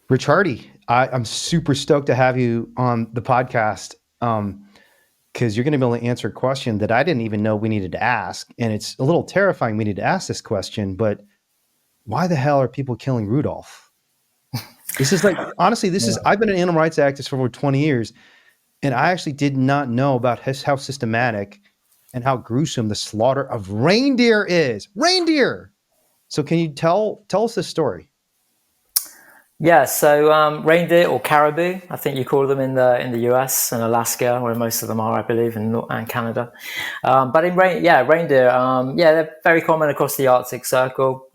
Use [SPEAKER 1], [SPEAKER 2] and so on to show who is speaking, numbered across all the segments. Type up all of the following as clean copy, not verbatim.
[SPEAKER 1] Rich Hardy, I'm super stoked to have you on the podcast because you're going to be able to answer a question that I didn't even know we needed to ask. And it's a little terrifying we need to ask this question, but why the hell are people killing Rudolph? This is like, honestly, I've been an animal rights activist for over 20 years, and I actually did not know about how systematic and how gruesome the slaughter of reindeer is. Reindeer! So can you tell us this story?
[SPEAKER 2] Yeah, so reindeer or caribou, I think you call them in the US and Alaska, where most of them are, I believe, and Canada. But reindeer, they're very common across the Arctic Circle.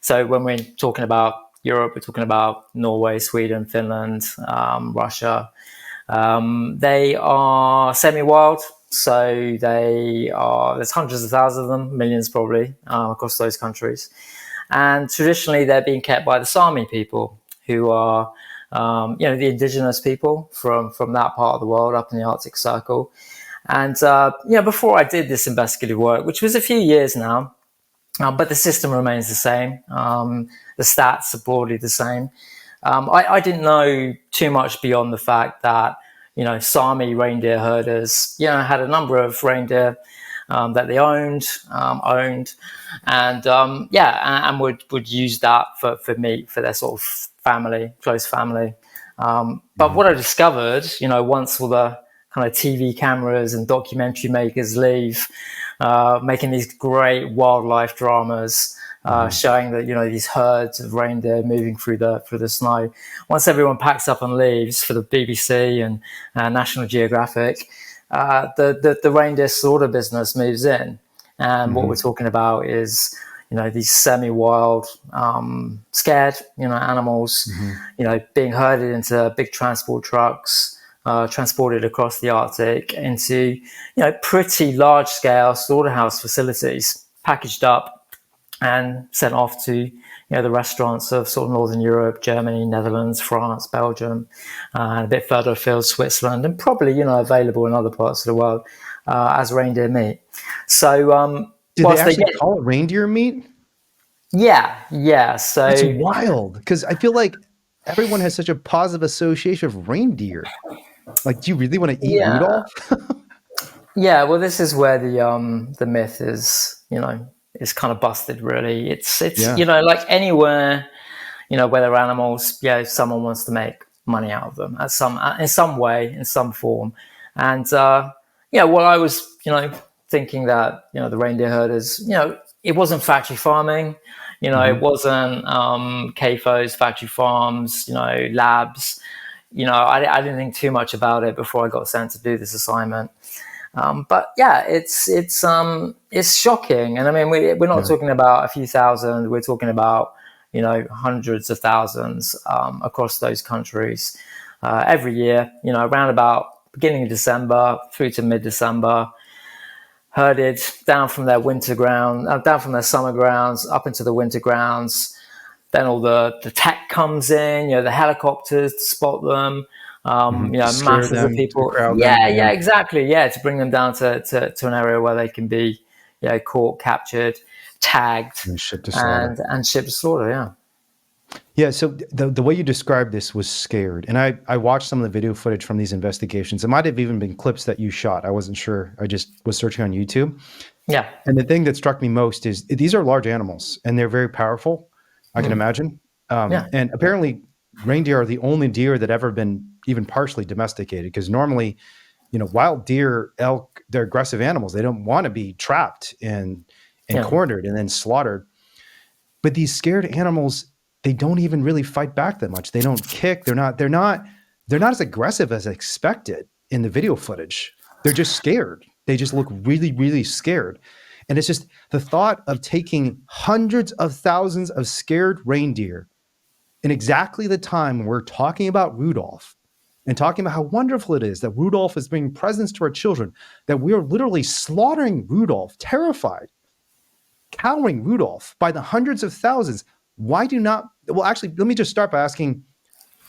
[SPEAKER 2] So when we're talking about Europe, we're talking about Norway, Sweden, Finland, Russia. They are semi-wild, so there's hundreds of thousands of them, millions probably, across those countries. And traditionally, they're being kept by the Sami people, who are, the indigenous people from that part of the world up in the Arctic Circle. And, before I did this investigative work, which was a few years now, but the system remains the same. The stats are broadly the same. I didn't know too much beyond the fact that, Sami reindeer herders, had a number of reindeer that they owned, and would use that for meat for their sort of family, close family. But what I discovered, once all the kind of TV cameras and documentary makers leave, making these great wildlife dramas, showing that these herds of reindeer moving through the snow. Once everyone packs up and leaves for the BBC and National Geographic, the reindeer slaughter business moves in, and what we're talking about is these semi-wild, scared animals, being herded into big transport trucks, transported across the Arctic into pretty large-scale slaughterhouse facilities, packaged up and sent off to the restaurants of sort of Northern Europe, Germany, Netherlands, France, Belgium, and a bit further afield, Switzerland, and probably available in other parts of the world as reindeer meat. So
[SPEAKER 1] do they actually call it reindeer meat?
[SPEAKER 2] Yeah. So
[SPEAKER 1] it's wild because I feel like everyone has such a positive association of reindeer. Like, do you really want to eat Rudolph?
[SPEAKER 2] Yeah, well, this is where the myth is kind of busted. Really, it's like anywhere, where there are animals, someone wants to make money out of them in some way, in some form, and well, I was thinking that the reindeer herders, it wasn't factory farming, it wasn't CAFOs, factory farms, labs. I didn't think too much about it before I got sent to do this assignment. But yeah, it's shocking. And I mean, we're not talking about a few thousand, we're talking about, hundreds of thousands, across those countries, every year, around about beginning of December through to mid-December, herded down from their down from their summer grounds up into the winter grounds. Then all the tech comes in, the helicopters to spot them. Masses of people. Yeah, exactly. Yeah, to bring them down to an area where they can be, caught, captured, tagged,
[SPEAKER 1] and shipped to slaughter.
[SPEAKER 2] And shipped to slaughter. Yeah.
[SPEAKER 1] Yeah. So the way you described this was scared, and I watched some of the video footage from these investigations. It might have even been clips that you shot. I wasn't sure. I just was searching on YouTube.
[SPEAKER 2] Yeah.
[SPEAKER 1] And the thing that struck me most is these are large animals, and they're very powerful. I can imagine. And apparently, reindeer are the only deer that ever been even partially domesticated, because normally, wild deer, elk, they're aggressive animals. They don't want to be trapped and cornered and then slaughtered. But these scared animals, they don't even really fight back that much. They don't kick. They're not as aggressive as expected in the video footage. They're just scared. They just look really, really scared. And it's just the thought of taking hundreds of thousands of scared reindeer in exactly the time when we're talking about Rudolph and talking about how wonderful it is that Rudolph is bringing presents to our children, that we are literally slaughtering Rudolph, terrified, cowering Rudolph by the hundreds of thousands. Why do not? Well, actually, let me just start by asking,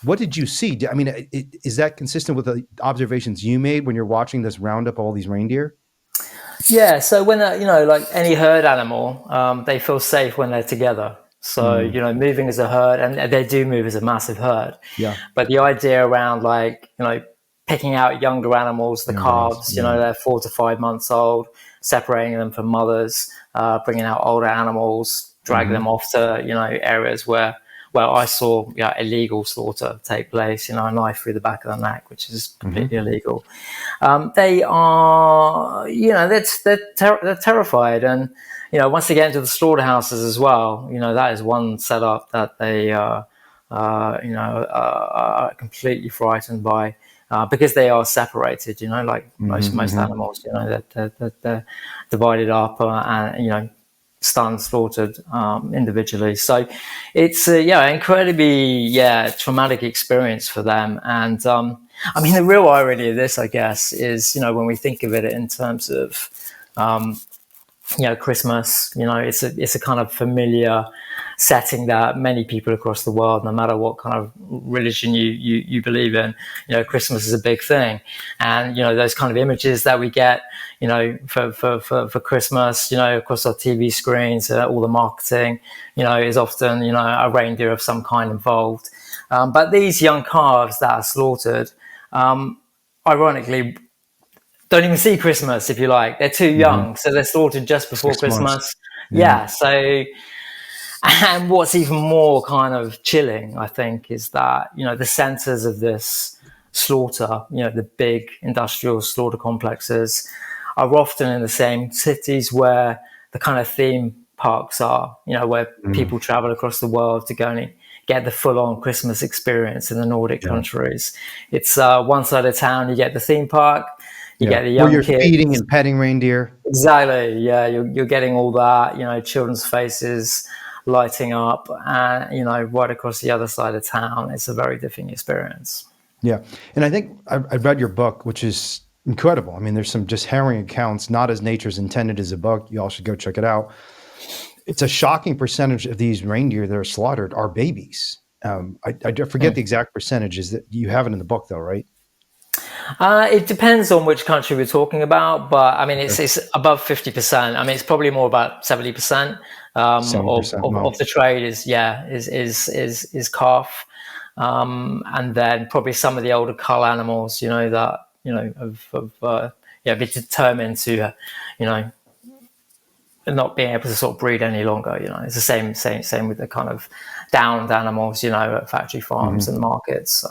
[SPEAKER 1] what did you see? I mean, is that consistent with the observations you made when you're watching this roundup of all these reindeer?
[SPEAKER 2] Yeah. So when like any herd animal, they feel safe when they're together. So, moving as a herd, and they do move as a massive herd.
[SPEAKER 1] Yeah.
[SPEAKER 2] But the idea around picking out younger animals, the calves, they're 4 to 5 months old, separating them from mothers, bringing out older animals, dragging them off to, areas where I saw illegal slaughter take place, a knife through the back of the neck, which is completely illegal. They are, they're terrified. And, once they get into the slaughterhouses as well, that is one setup that they, are completely frightened by, because they are separated, like most animals, they're divided up and, stunned, slaughtered individually. So it's incredibly traumatic experience for them. And the real irony of this, I guess, is when we think of it in terms of Christmas, it's a kind of familiar setting that many people across the world, no matter what kind of religion you believe in, Christmas is a big thing. And those kind of images that we get for Christmas, across our TV screens, all the marketing, is often a reindeer of some kind involved. But these young calves that are slaughtered, ironically, don't even see Christmas, if you like. They're too young, so they're slaughtered just before
[SPEAKER 1] 6 months.
[SPEAKER 2] Christmas. Yeah. So, and what's even more kind of chilling, I think, is that the centers of this slaughter, the big industrial slaughter complexes, are often in the same cities where the kind of theme parks are. Where people travel across the world to go and get the full-on Christmas experience in the Nordic countries. It's one side of town, you get the theme park. You get the young
[SPEAKER 1] where you're
[SPEAKER 2] kids
[SPEAKER 1] feeding and petting reindeer.
[SPEAKER 2] Exactly. Yeah, you're getting all that. Children's faces lighting up, and right across the other side of town. It's a very different experience.
[SPEAKER 1] Yeah, and I think I've read your book, which is incredible. I mean, there's some just harrowing accounts, not as nature's intended as a book. You all should go check it out. It's a shocking percentage of these reindeer that are slaughtered are babies. I forget the exact percentages that you have it in the book, though, right?
[SPEAKER 2] It depends on which country we're talking about, but it's above 50%. It's probably more about 70%, 70% of the trade is calf, and then probably some of the older cull animals, that have been determined to, not being able to sort of breed any longer. It's the same with the kind of downed animals, at factory farms and markets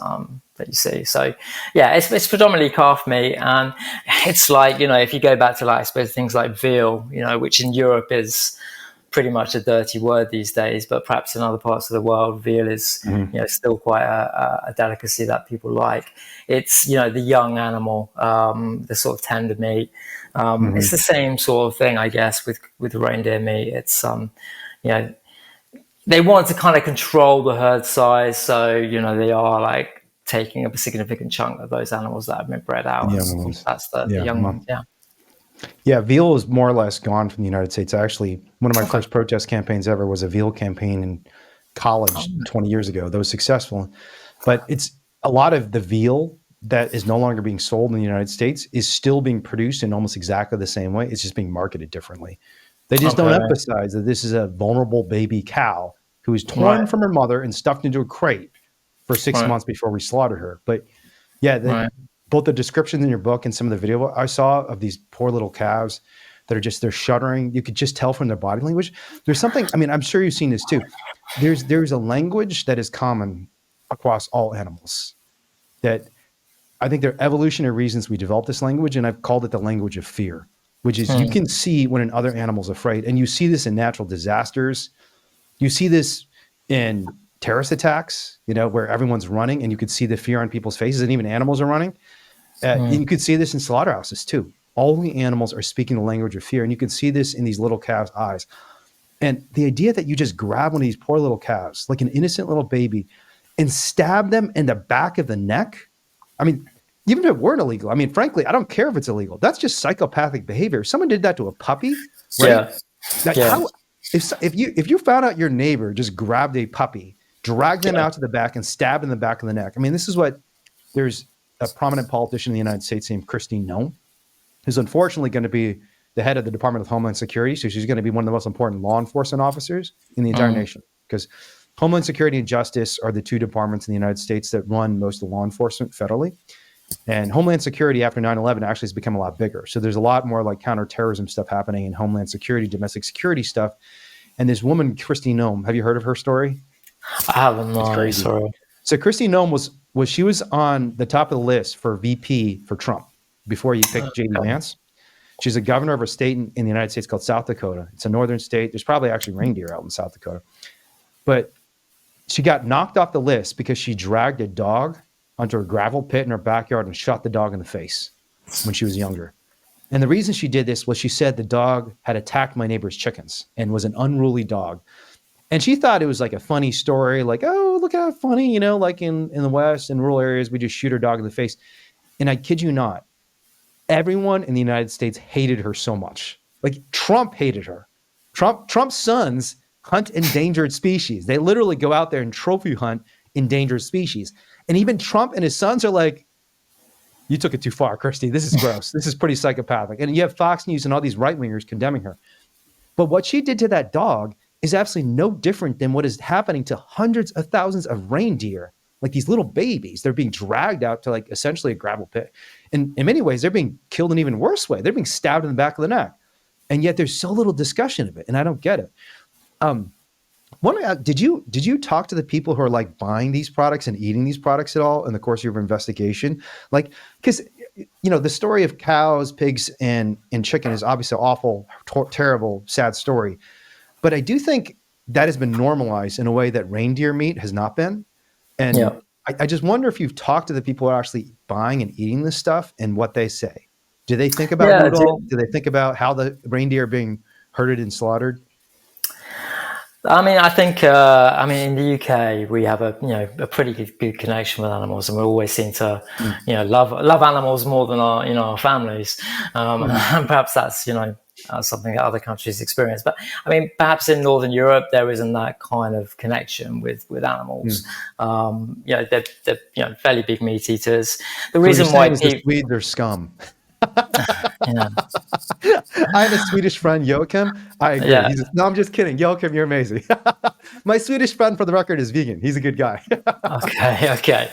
[SPEAKER 2] that you see. So it's predominantly calf meat, and it's like, if you go back to I suppose things like veal, which in Europe is pretty much a dirty word these days, but perhaps in other parts of the world, veal is still quite a delicacy that people like. It's the young animal, the sort of tender meat. It's the same sort of thing, I guess, with reindeer meat. It's they want to kind of control the herd size, so they are taking a significant chunk of those animals that have been bred out. That's the young ones.
[SPEAKER 1] Yeah, veal is more or less gone from the United States. Actually, one of my first protest campaigns ever was a veal campaign in college 20 years ago. That was successful. But it's a lot of the veal that is no longer being sold in the United States is still being produced in almost exactly the same way. It's just being marketed differently. They just don't emphasize that this is a vulnerable baby cow who is torn from her mother and stuffed into a crate for 6 months before we slaughter her. But both the descriptions in your book and some of the video I saw of these poor little calves that are they're shuddering. You could just tell from their body language. There's something, I'm sure you've seen this too. There's a language that is common across all animals that I think there are evolutionary reasons we developed this language, and I've called it the language of fear, which is you can see when an other animal's afraid, and you see this in natural disasters. You see this in terrorist attacks, where everyone's running and you could see the fear on people's faces, and even animals are running. You could see this in slaughterhouses too. All the animals are speaking the language of fear, and you can see this in these little calves' eyes. And the idea that you just grab one of these poor little calves, like an innocent little baby, and stab them in the back of the neck. Even if it weren't illegal, frankly, I don't care if it's illegal. That's just psychopathic behavior. If someone did that to a puppy, right? If you found out your neighbor just grabbed a puppy, dragged them out to the back, and stabbed in the back of the neck. This is what there's a prominent politician in the United States named Christine Nome, who's unfortunately going to be the head of the Department of Homeland Security. So she's going to be one of the most important law enforcement officers in the entire nation. because Homeland Security and Justice are the two departments in the United States that run most of law enforcement federally. And Homeland Security after 9/11 actually has become a lot bigger. So there's a lot more like counterterrorism stuff happening in Homeland Security, domestic security stuff. And this woman, Kristi Noem, have you heard of her story?
[SPEAKER 2] I haven't. No, sorry.
[SPEAKER 1] So Kristi Noem was on the top of the list for VP for Trump before you picked J.D. Vance. She's a governor of a state in the United States called South Dakota. It's a northern state. There's probably actually reindeer out in South Dakota. But she got knocked off the list because she dragged a dog onto a gravel pit in her backyard and shot the dog in the face when she was younger. And the reason she did this was she said the dog had attacked my neighbor's chickens and was an unruly dog. And she thought it was like a funny story, like, oh, look how funny, you know, like in the West, in rural areas, we just shoot our dog in the face. And I kid you not, everyone in the United States hated her so much. Like Trump hated her. Trump's sons hunt endangered species. They literally go out there and trophy hunt endangered species. And even Trump and his sons are like, you took it too far, Kristi. This is gross. This is pretty psychopathic. And you have Fox News and all these right-wingers condemning her. But what she did to that dog is absolutely no different than what is happening to hundreds of thousands of reindeer, like these little babies. They're being dragged out to like essentially a gravel pit. And in many ways, they're being killed in an even worse way. They're being stabbed in the back of the neck. And yet there's so little discussion of it. And I don't get it. Did you talk to the people who are like buying these products and eating these products at all in the course of your investigation? Like, because, you know, the story of cows, pigs, and chicken is obviously an awful, terrible, sad story. But I do think that has been normalized in a way that reindeer meat has not been. And I just wonder if you've talked to the people who are actually buying and eating this stuff and what they say. Do they think about it at all? Do they think about how the reindeer are being herded and slaughtered?
[SPEAKER 2] I mean, I think, in the UK, we have a pretty good connection with animals, and we always seem to, love animals more than our families. And perhaps that's, something that other countries experience. But I mean, perhaps in Northern Europe, there isn't that kind of connection with animals. They're fairly big meat eaters. The reason why
[SPEAKER 1] the Swedes are scum. I have a Swedish friend, Joachim. I agree.
[SPEAKER 2] Yeah.
[SPEAKER 1] No, I'm just kidding. Joachim, you're amazing. My Swedish friend, for the record, is vegan. He's a good guy.
[SPEAKER 2] Okay.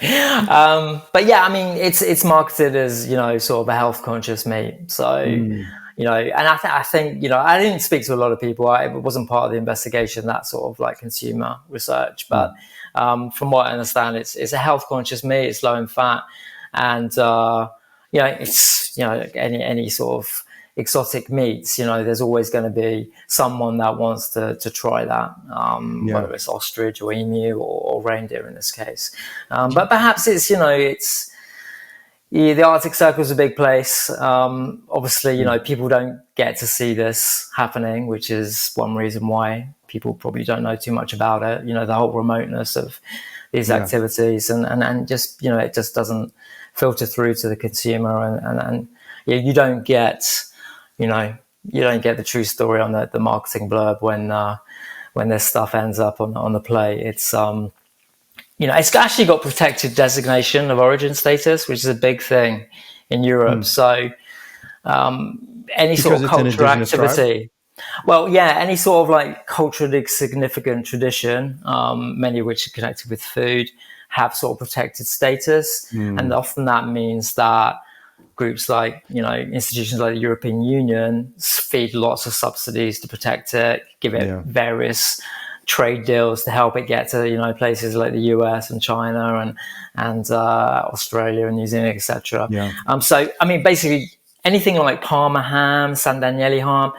[SPEAKER 2] But yeah, I mean, it's marketed as, sort of a health conscious meat. So, and I think, I didn't speak to a lot of people. It wasn't part of the investigation, that sort of like consumer research. But from what I understand, it's a health conscious meat. It's low in fat. And, it's, any sort of exotic meats, there's always going to be someone that wants to try that, whether it's ostrich or emu or reindeer in this case. But perhaps it's, the Arctic Circle is a big place. Obviously, people don't get to see this happening, which is one reason why people probably don't know too much about it. The whole remoteness of these activities and just, it just doesn't filter through to the consumer, and you don't get the true story on the marketing blurb when this stuff ends up on the plate. It's it's actually got protected designation of origin status, which is a big thing in Europe. So any sort of cultural activity. Well, any sort of like culturally significant tradition, many of which are connected with food, have sort of protected status. And often that means that groups like, institutions like the European Union feed lots of subsidies to protect it, give it various trade deals to help it get to, places like the US and China and Australia and New Zealand, etc. So, I mean, basically anything like Parma ham, San Daniele ham,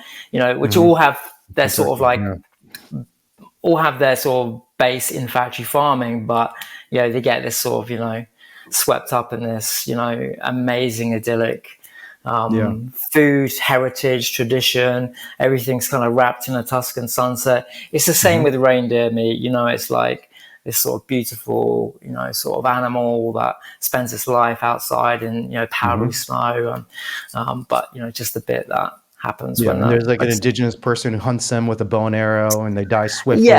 [SPEAKER 2] which all have their sort of like, all have their sort of base in factory farming, but they get this sort of swept up in this amazing idyllic food heritage tradition. Everything's kind of wrapped in a Tuscan sunset. It's the same with reindeer meat. It's like this sort of beautiful sort of animal that spends its life outside in powdery snow, but just a bit that happens when
[SPEAKER 1] there's like an indigenous person who hunts them with a bow and arrow and they die swiftly.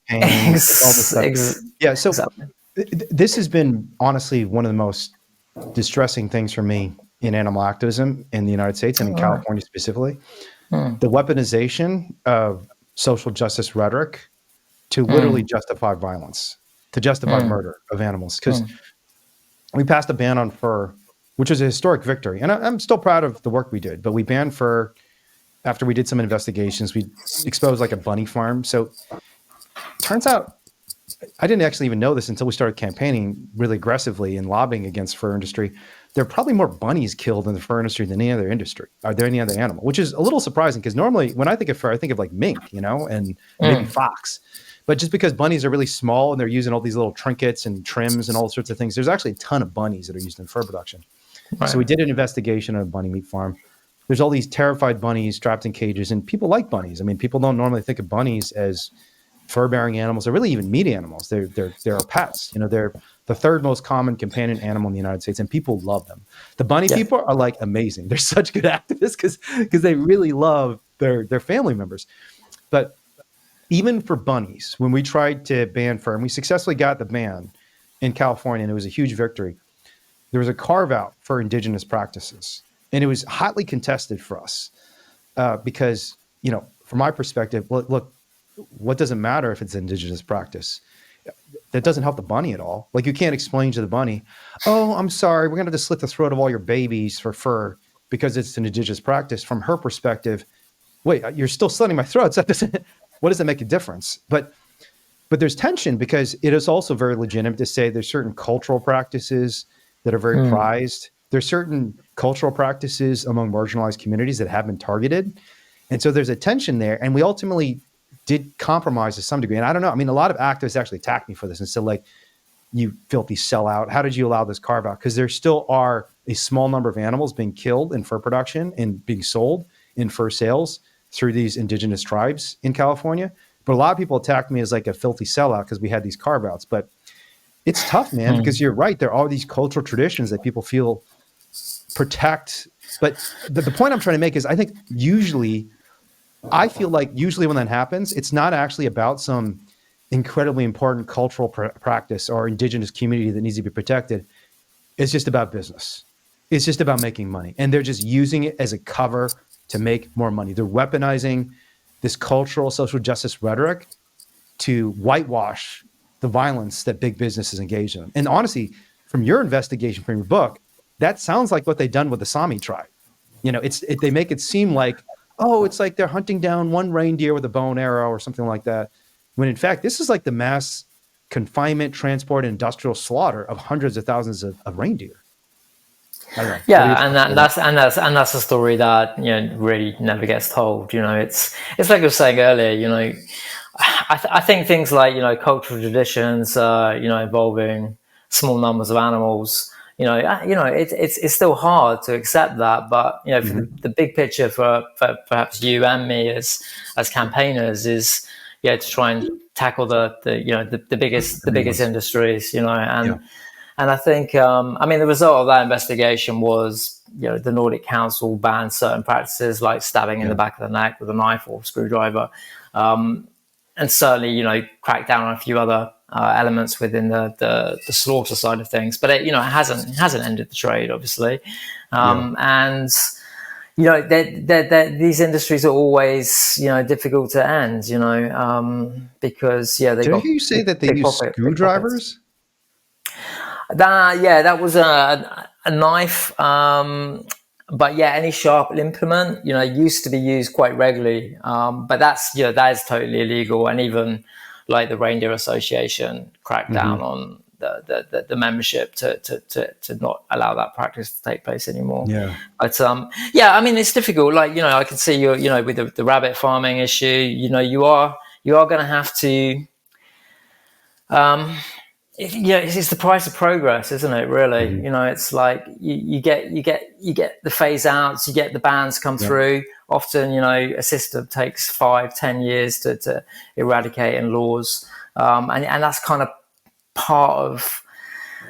[SPEAKER 2] Exactly.
[SPEAKER 1] This has been honestly one of the most distressing things for me in animal activism in the United States and in California specifically. The weaponization of social justice rhetoric to literally justify violence, to justify murder of animals. Because we passed a ban on fur, which was a historic victory. And I'm still proud of the work we did, but we banned fur after we did some investigations. We exposed like a bunny farm. So turns out, I didn't actually even know this until we started campaigning really aggressively and lobbying against fur industry. There are probably more bunnies killed in the fur industry than any other industry. Are there any other animal? Which is a little surprising because normally when I think of fur, I think of like mink, and maybe fox. But just because bunnies are really small and they're using all these little trinkets and trims and all sorts of things, there's actually a ton of bunnies that are used in fur production. Right. So we did an investigation on a bunny meat farm. There's all these terrified bunnies trapped in cages, and people like bunnies. I mean, people don't normally think of bunnies as fur-bearing animals, or really even meat animals. They're our pets. They're the third most common companion animal in the United States, and people love them. The bunny people are like amazing. They're such good activists because they really love their family members. But even for bunnies, when we tried to ban fur, and we successfully got the ban in California, and it was a huge victory, there was a carve-out for indigenous practices. And it was hotly contested for us because, from my perspective, look, what does it matter if it's indigenous practice? That doesn't help the bunny at all. Like, you can't explain to the bunny, oh, I'm sorry, we're going to have to slit the throat of all your babies for fur because it's an indigenous practice. From her perspective, wait, you're still slitting my throat. So what does it make a difference? But there's tension because it is also very legitimate to say there's certain cultural practices that are very prized. There's certain cultural practices among marginalized communities that have been targeted. And so there's a tension there. And we ultimately did compromise to some degree. And I don't know. I mean, a lot of activists actually attacked me for this and said, like, you filthy sellout. How did you allow this carve out? Because there still are a small number of animals being killed in fur production and being sold in fur sales through these indigenous tribes in California. But a lot of people attacked me as like a filthy sellout because we had these carve outs. But it's tough, man, because you're right. There are these cultural traditions that people feel protect. But the point I'm trying to make is I feel like usually when that happens, it's not actually about some incredibly important cultural practice or indigenous community that needs to be protected. It's just about business. It's just about making money. And they're just using it as a cover to make more money. They're weaponizing this cultural social justice rhetoric to whitewash the violence that big business is engaged in. And honestly, from your investigation, from your book, that sounds like what they've done with the Sami tribe. They make it seem like, oh, it's like they're hunting down one reindeer with a bow and arrow or something like that. When in fact, this is like the mass confinement, transport, and industrial slaughter of hundreds of thousands of reindeer.
[SPEAKER 2] Yeah, and that's a story that really never gets told. It's like I was saying earlier. I think things like cultural traditions, involving small numbers of animals. It's still hard to accept that, but for the big picture for perhaps you and me as campaigners is to try and tackle the biggest industries, and I think the result of that investigation was the Nordic Council banned certain practices like stabbing in the back of the neck with a knife or screwdriver, and certainly cracked down on a few other elements within the slaughter side of things, but it hasn't ended the trade, obviously, and these industries are always difficult to end, because they.
[SPEAKER 1] Did I hear you say that they use screwdrivers?
[SPEAKER 2] That was a knife, but any sharp implement used to be used quite regularly, but that is totally illegal, and even like the Reindeer Association cracked down on the membership to not allow that practice to take place anymore. But it's difficult. Like I can see you with the rabbit farming issue. You are going to have to. It's the price of progress, isn't it? Really, it's like you get the phase outs, you get the bans come through. Often, a system takes 5-10 years to eradicate in laws, and that's kind of part of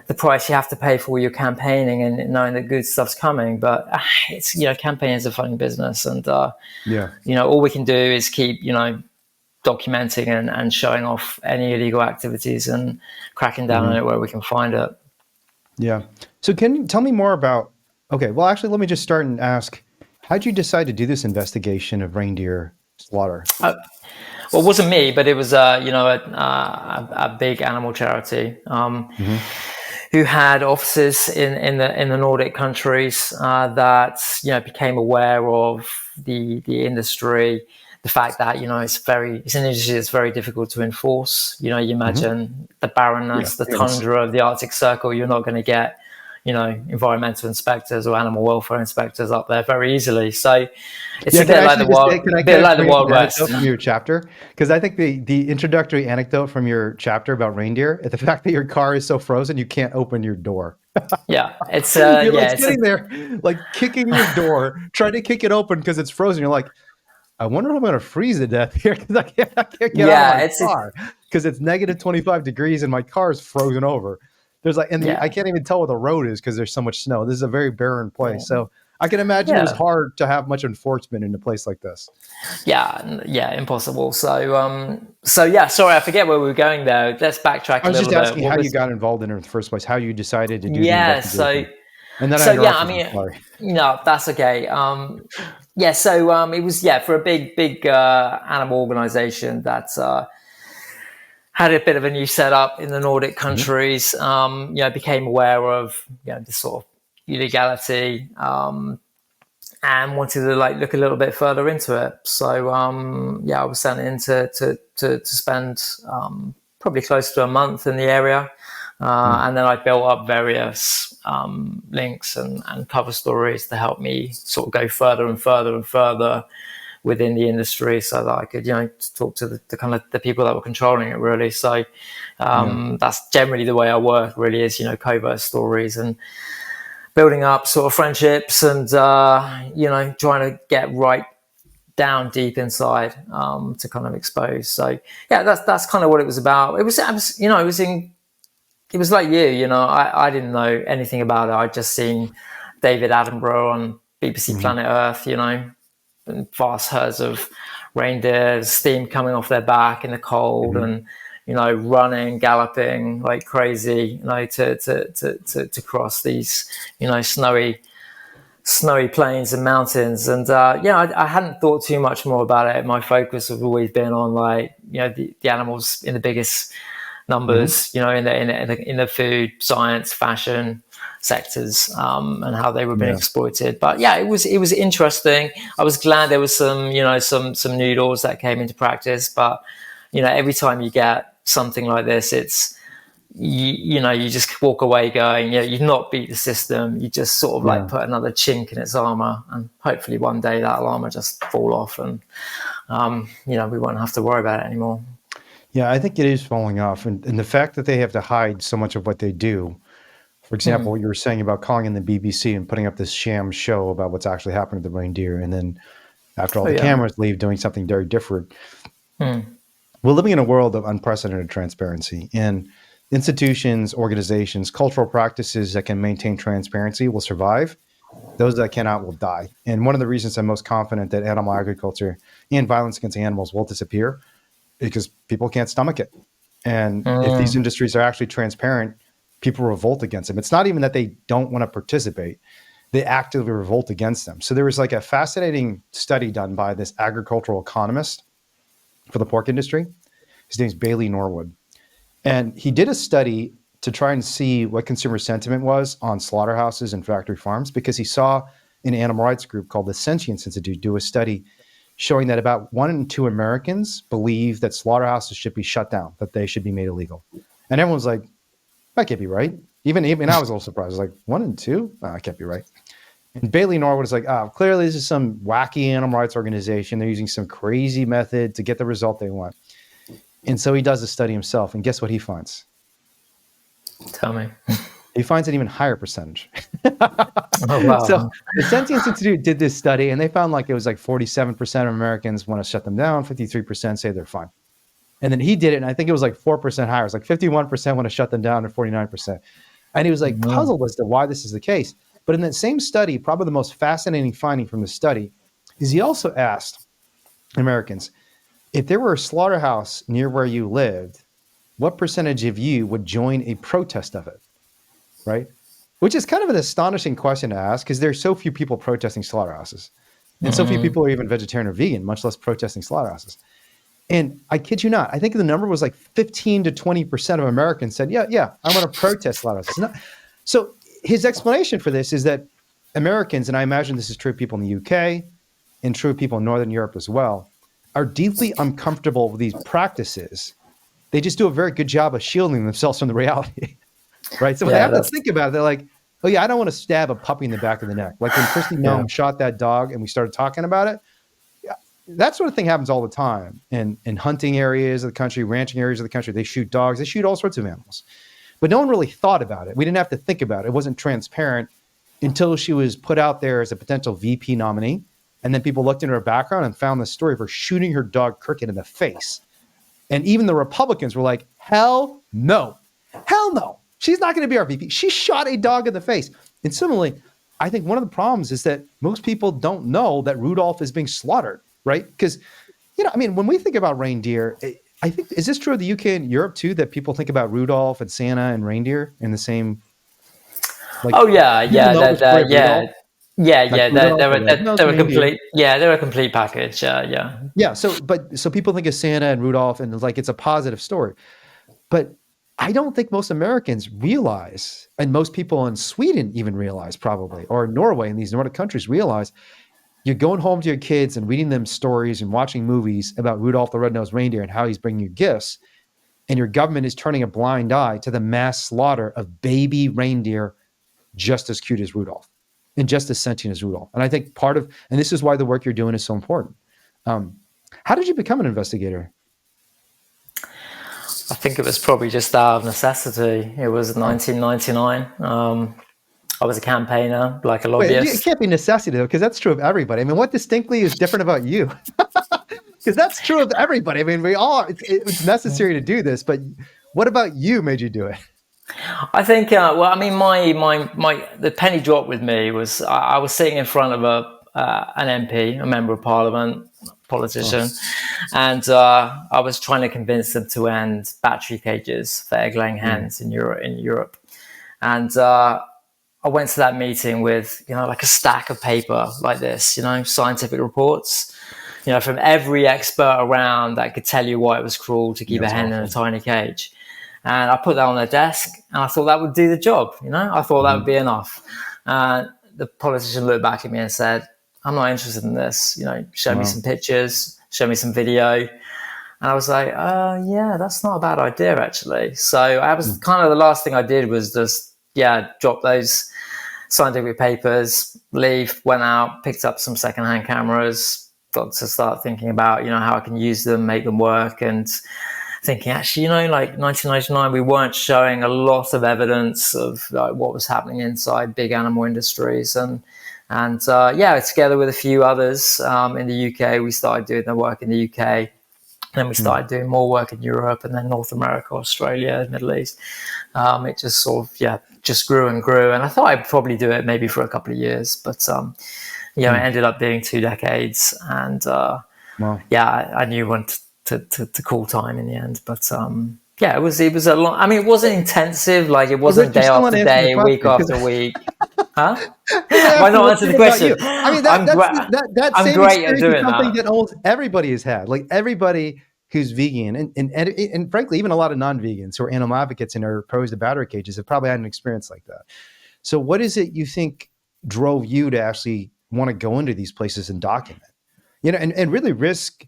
[SPEAKER 2] the price you have to pay for your campaigning and knowing that good stuff's coming. But it's campaigning is a funny business, and all we can do is keep documenting and showing off any illegal activities and cracking down on it where we can find it.
[SPEAKER 1] Yeah. So can you tell me more about, okay, well, actually, let me just start and ask, how'd you decide to do this investigation of reindeer slaughter?
[SPEAKER 2] well, it wasn't me, but it was a big animal charity who had offices in the Nordic countries that became aware of the industry, the fact that it's an industry that's very difficult to enforce. You imagine the barrenness, the tundra of the Arctic Circle. You're not going to get environmental inspectors or animal welfare inspectors up there very easily. So it's a bit like the Wild West.
[SPEAKER 1] From your chapter, because I think the introductory anecdote from your chapter about reindeer, the fact that your car is so frozen you can't open your door.
[SPEAKER 2] Yeah, it's
[SPEAKER 1] you're like sitting there, like kicking your door, trying to kick it open because it's frozen. You're like, I wonder if I'm going to freeze to death here because I can't get out of my car because it's negative 25 degrees and my car is frozen over. There's I can't even tell where the road is because there's so much snow. This is a very barren place. So I can imagine it was hard to have much enforcement in a place like this.
[SPEAKER 2] Yeah, impossible. So sorry, I forget where we were going though. Let's backtrack a little bit.
[SPEAKER 1] I was just asking how you got involved in it in the first place, how you decided to do the investigation.
[SPEAKER 2] No, that's okay. It was for a big animal organization that had a bit of a new setup in the Nordic countries. Became aware of this sort of illegality and wanted to look a little bit further into it. So I was sent in to spend probably close to a month in the area. And then I built up various links and cover stories to help me sort of go further and further and further within the industry, so that I could, talk to the kind of the people that were controlling it, really. So that's generally the way I work. Really, is covert stories and building up sort of friendships and trying to get right down deep inside to kind of expose. So that's kind of what it was about. It was like I didn't know anything about it. I'd just seen David Attenborough on BBC Planet Earth, and vast herds of reindeer, steam coming off their back in the cold, and running, galloping like crazy, to cross these snowy plains and mountains. And I hadn't thought too much more about it. My focus has always been on the animals in the biggest numbers, in the food, science, fashion sectors, and how they were being exploited. But it was interesting. I was glad there was some noodles that came into practice. But every time you get something like this, it's you just walk away going, you've not beat the system. You just sort of put another chink in its armor, and hopefully one day that armor just fall off, and we won't have to worry about it anymore.
[SPEAKER 1] Yeah, I think it is falling off, and the fact that they have to hide so much of what they do. For example, what you were saying about calling in the BBC and putting up this sham show about what's actually happening to the reindeer, and then after all the cameras leave, doing something very different. We're living in a world of unprecedented transparency, and institutions, organizations, cultural practices that can maintain transparency will survive. Those that cannot will die. And one of the reasons I'm most confident that animal agriculture and violence against animals will disappear is because people can't stomach it. And if these industries are actually transparent, people revolt against them. It's not even that they don't want to participate. They actively revolt against them. So there was a fascinating study done by this agricultural economist for the pork industry. His name's Bailey Norwood. And he did a study to try and see what consumer sentiment was on slaughterhouses and factory farms, because he saw an animal rights group called the Sentience Institute do a study showing that about 1 in 2 Americans believe that slaughterhouses should be shut down, that they should be made illegal. And everyone's like, that can't be right. Even I was a little surprised. I was like, 1 in 2? Oh, that can't be right. And Bailey Norwood is like, clearly this is some wacky animal rights organization. They're using some crazy method to get the result they want. And so he does a study himself. And guess what he finds?
[SPEAKER 2] Tell me.
[SPEAKER 1] He finds an even higher percentage.
[SPEAKER 2] Oh, wow.
[SPEAKER 1] So the Sentience Institute did this study, and they found it was 47% of Americans want to shut them down. 53% say they're fine. And then he did it, and I think it was 4% higher. It was 51% want to shut them down and 49%. And he was puzzled as to why this is the case. But in that same study, probably the most fascinating finding from the study is he also asked Americans, if there were a slaughterhouse near where you lived, what percentage of you would join a protest of it, right? Which is kind of an astonishing question to ask, because there's so few people protesting slaughterhouses. And so few people are even vegetarian or vegan, much less protesting slaughterhouses. And I kid you not, I think the number was like 15 to 20% of Americans said, yeah, I want to protest a lot of this. So his explanation for this is that Americans, and I imagine this is true of people in the UK and true of people in Northern Europe as well, are deeply uncomfortable with these practices. They just do a very good job of shielding themselves from the reality, right? So when they have to think about it, they're like, oh yeah, I don't want to stab a puppy in the back of the neck. Like when Christy Nome shot that dog and we started talking about it, that sort of thing happens all the time in hunting areas of the country, ranching areas of the country. They shoot dogs, they shoot all sorts of animals. But no one really thought about it. We didn't have to think about it. It wasn't transparent until she was put out there as a potential VP nominee. And then people looked into her background and found the story of her shooting her dog Cricket in the face. And even the Republicans were like, hell no. She's not going to be our VP. She shot a dog in the face. And similarly, I think one of the problems is that most people don't know that Rudolph is being slaughtered, right? Because, when we think about reindeer, I think, is this true of the UK and Europe too, that people think about Rudolph and Santa and reindeer in the same?
[SPEAKER 2] Like, they're a complete, they're a complete package.
[SPEAKER 1] Yeah. So people think of Santa and Rudolph and it's a positive story, but I don't think most Americans realize, and most people in Sweden even realize probably, or Norway and these Nordic countries realize, you're going home to your kids and reading them stories and watching movies about Rudolph the Red-Nosed Reindeer and how he's bringing you gifts, and your government is turning a blind eye to the mass slaughter of baby reindeer just as cute as Rudolph and just as sentient as Rudolph. And I think and this is why the work you're doing is so important. How did you become an investigator?
[SPEAKER 2] I think it was probably just out of necessity. It was 1999. I was a campaigner, like a lobbyist.
[SPEAKER 1] Wait, it can't be necessity though, because that's true of everybody. I mean, what distinctly is different about you? Because that's true of everybody. I mean, it's necessary to do this, but what about you made you do it?
[SPEAKER 2] I think, the penny dropped with me was I was sitting in front of an MP, a member of parliament, politician, and I was trying to convince them to end battery cages for egg-laying hens in Europe. And I went to that meeting with, like a stack of paper like this, scientific reports, from every expert around that could tell you why it was cruel to keep a hen in a tiny cage. And I put that on their desk, and I thought that would do the job. I thought that would be enough. The politician looked back at me and said, I'm not interested in this. Show me some pictures, show me some video. And I was like, that's not a bad idea, actually. So I was kind of the last thing I did was just, drop those scientific papers, leave, went out, picked up some secondhand cameras, got to start thinking about, how I can use them, make them work, and thinking, actually, like 1999, we weren't showing a lot of evidence of what was happening inside big animal industries. And together with a few others in the UK, we started doing the work in the UK. Then we started doing more work in Europe, and then North America, Australia, Middle East. It just sort of, just grew and grew. And I thought I'd probably do it maybe for a couple of years, but it ended up being 2 decades. And I knew when to call time in the end. But it was a long. I mean, it wasn't intensive. Like it wasn't day after day, week after week. Huh? Why not answer the question?
[SPEAKER 1] I mean, I'm great at doing something that almost everybody has had. Like everybody who's vegan, and frankly, even a lot of non-vegans who are animal advocates and are opposed to battery cages have probably had an experience like that. So, what is it you think drove you to actually want to go into these places and document? And really risk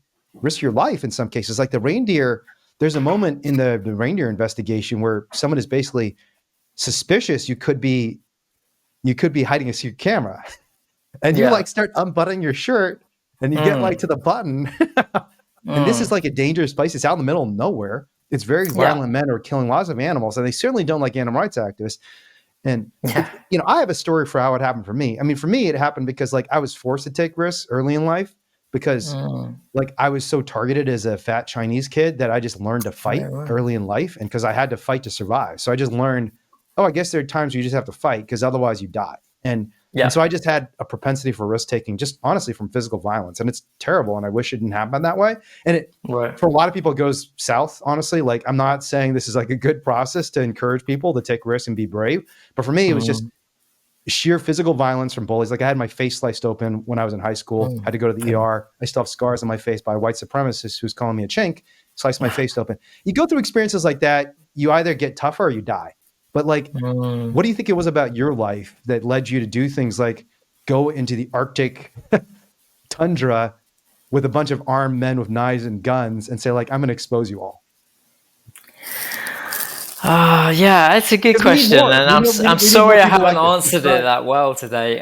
[SPEAKER 1] your life in some cases. Like the reindeer, there's a moment in the reindeer investigation where someone is basically suspicious you could be hiding a secret camera, and you start unbuttoning your shirt and you get to the button. And this is like a dangerous place. It's out in the middle of nowhere. It's very violent men who are killing lots of animals, and they certainly don't like animal rights activists. And I have a story for how it happened for me. I mean, for me, it happened because I was forced to take risks early in life because I was so targeted as a fat Chinese kid that I just learned to fight early in life, and because I had to fight to survive. So I just learned, I guess there are times where you just have to fight because otherwise you die. And so I just had a propensity for risk taking, just honestly from physical violence, and it's terrible. And I wish it didn't happen that way. And for a lot of people, it goes south. Honestly, I'm not saying this is a good process to encourage people to take risks and be brave, but for me, it was just sheer physical violence from bullies. Like I had my face sliced open when I was in high school. Had to go to the ER. I still have scars on my face by a white supremacist who's calling me a chink, sliced my face open. You go through experiences like that, you either get tougher or you die. But like, what do you think it was about your life that led you to do things like go into the Arctic tundra with a bunch of armed men with knives and guns and say like, I'm going to expose you all?
[SPEAKER 2] Yeah, it's a good question, and I'm sorry I haven't answered it that well today.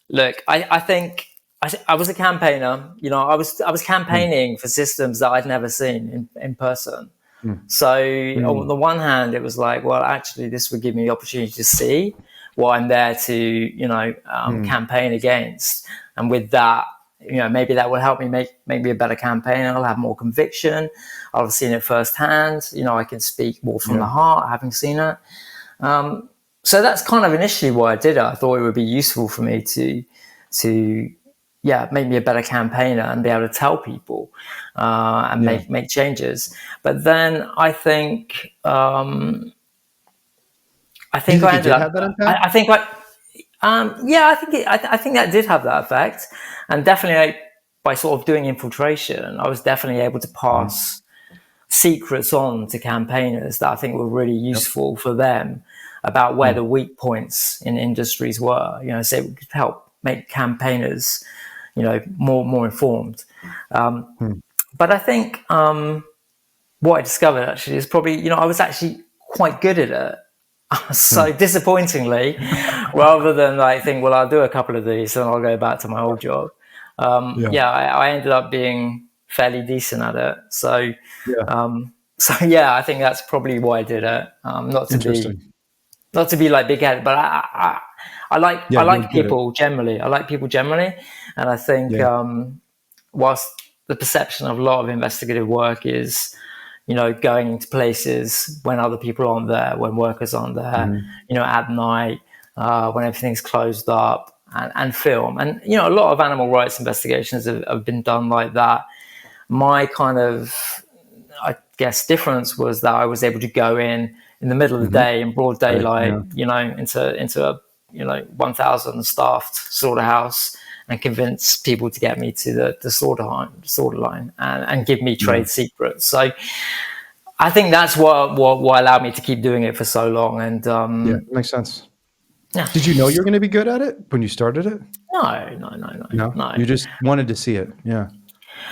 [SPEAKER 2] Look, I think I was a campaigner. You know, I was campaigning for systems that I'd never seen in person. So on the one hand, it was like, well, actually, this would give me the opportunity to see what I'm there to, you know, campaign against, and with that, you know, maybe that will help me make me a better campaigner. I'll have more conviction. I'll have seen it firsthand. You know, I can speak more from the heart, having seen it. So that's kind of initially why I did it. I thought it would be useful for me to make me a better campaigner and be able to tell people and make changes. But then I think I ended up. I think that did have that effect, and definitely by sort of doing infiltration, I was definitely able to pass secrets on to campaigners that I think were really useful for them about where the weak points in industries were. You know, so it could help make campaigners, you know, more informed. But I think what I discovered actually is probably, you know, I was actually quite good at it. So disappointingly, rather than like think, well, I'll do a couple of these and I'll go back to my old job. I ended up being fairly decent at it. So, I think that's probably why I did it. Not to be like big headed, but I like people generally. I like people generally, and I think whilst the perception of a lot of investigative work is, you know, going into places when other people aren't there, when workers aren't there, you know, at night, when everything's closed up, and film. And, you know, a lot of animal rights investigations have been done like that. My kind of, I guess, difference was that I was able to go in the middle of the day in broad daylight, you know, into a, you know, 1,000 staffed slaughterhouse and convince people to get me to the slaughter line and give me trade secrets. So I think that's what allowed me to keep doing it for so long. And
[SPEAKER 1] makes sense. Yeah. Did you know you were going to be good at it when you started it?
[SPEAKER 2] No.
[SPEAKER 1] You just wanted to see it. Yeah.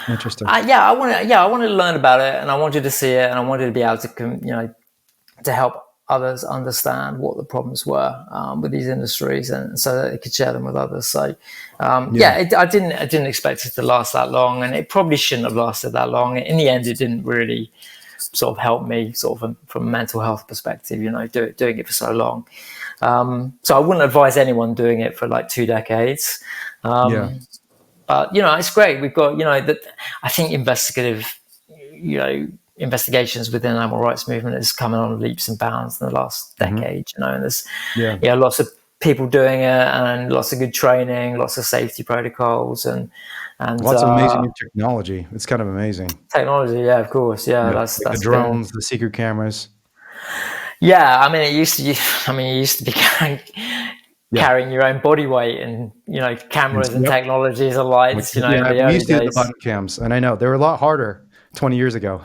[SPEAKER 1] Interesting.
[SPEAKER 2] I wanted to learn about it, and I wanted to see it, and I wanted to be able to, you know, to help others understand what the problems were with these industries, and so that they could share them with others. So, I didn't expect it to last that long, and it probably shouldn't have lasted that long. In the end, it didn't really sort of help me sort of from a mental health perspective, you know, doing it for so long. So I wouldn't advise anyone doing it for like 2 decades. But, you know, it's great. We've got, you know, I think investigative, you know, investigations within the animal rights movement is coming on leaps and bounds in the last decade, you know, and there's lots of people doing it and lots of good training, lots of safety protocols and
[SPEAKER 1] lots of amazing new technology. It's kind of amazing.
[SPEAKER 2] Technology, yeah, of course. Yeah. That's
[SPEAKER 1] the drones, the secret cameras.
[SPEAKER 2] Yeah. I mean, it used to be carrying your own body weight and, you know, cameras and technologies and lights, you know, in the early
[SPEAKER 1] we used to do
[SPEAKER 2] days.
[SPEAKER 1] the button cams, and I know they were a lot harder 20 years ago.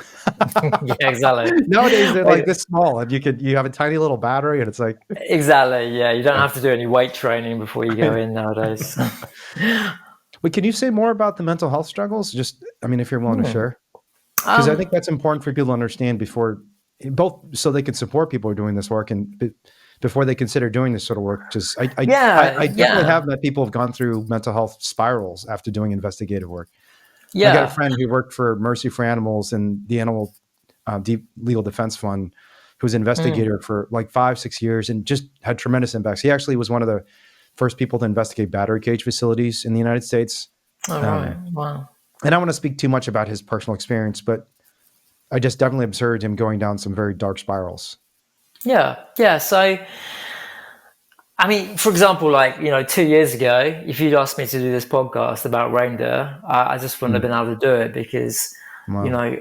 [SPEAKER 2] Yeah, exactly.
[SPEAKER 1] Nowadays they're like this small, and you have a tiny little battery, and it's like
[SPEAKER 2] exactly. Yeah, you don't have to do any weight training before you go in nowadays.
[SPEAKER 1] Wait, can you say more about the mental health struggles? Just, I mean, if you're willing to share, because I think that's important for people to understand both so they can support people who are doing this work and before they consider doing this sort of work. Just I definitely have met people who've gone through mental health spirals after doing investigative work. I got a friend who worked for Mercy for Animals and the Animal Legal Defense Fund, who was an investigator for like 5-6 years and just had tremendous impacts. He actually was one of the first people to investigate battery cage facilities in the United States.
[SPEAKER 2] Oh, right. Wow.
[SPEAKER 1] And I don't want to speak too much about his personal experience, but I just definitely observed him going down some very dark spirals.
[SPEAKER 2] Yeah. So, I mean, for example, like, you know, 2 years ago, if you'd asked me to do this podcast about Reindeer, I just wouldn't have been able to do it because, you know,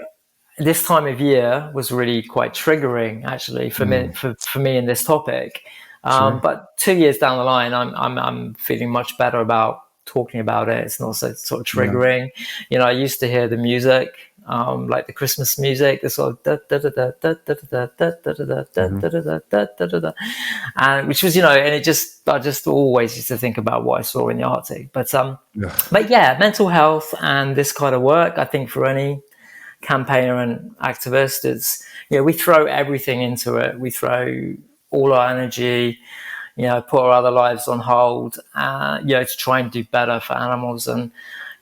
[SPEAKER 2] this time of year was really quite triggering, actually, for me in this topic.
[SPEAKER 1] Sure.
[SPEAKER 2] But 2 years down the line, I'm feeling much better about talking about it. It's not so sort of triggering. I used to hear the music, like the Christmas music, the sort of and which was, and I just always used to think about what I saw in the Arctic. But yeah, mental health and this kind of work, I think for any campaigner and activist, it's, we throw everything into it. We throw all our energy, put our other lives on hold, to try and do better for animals. And,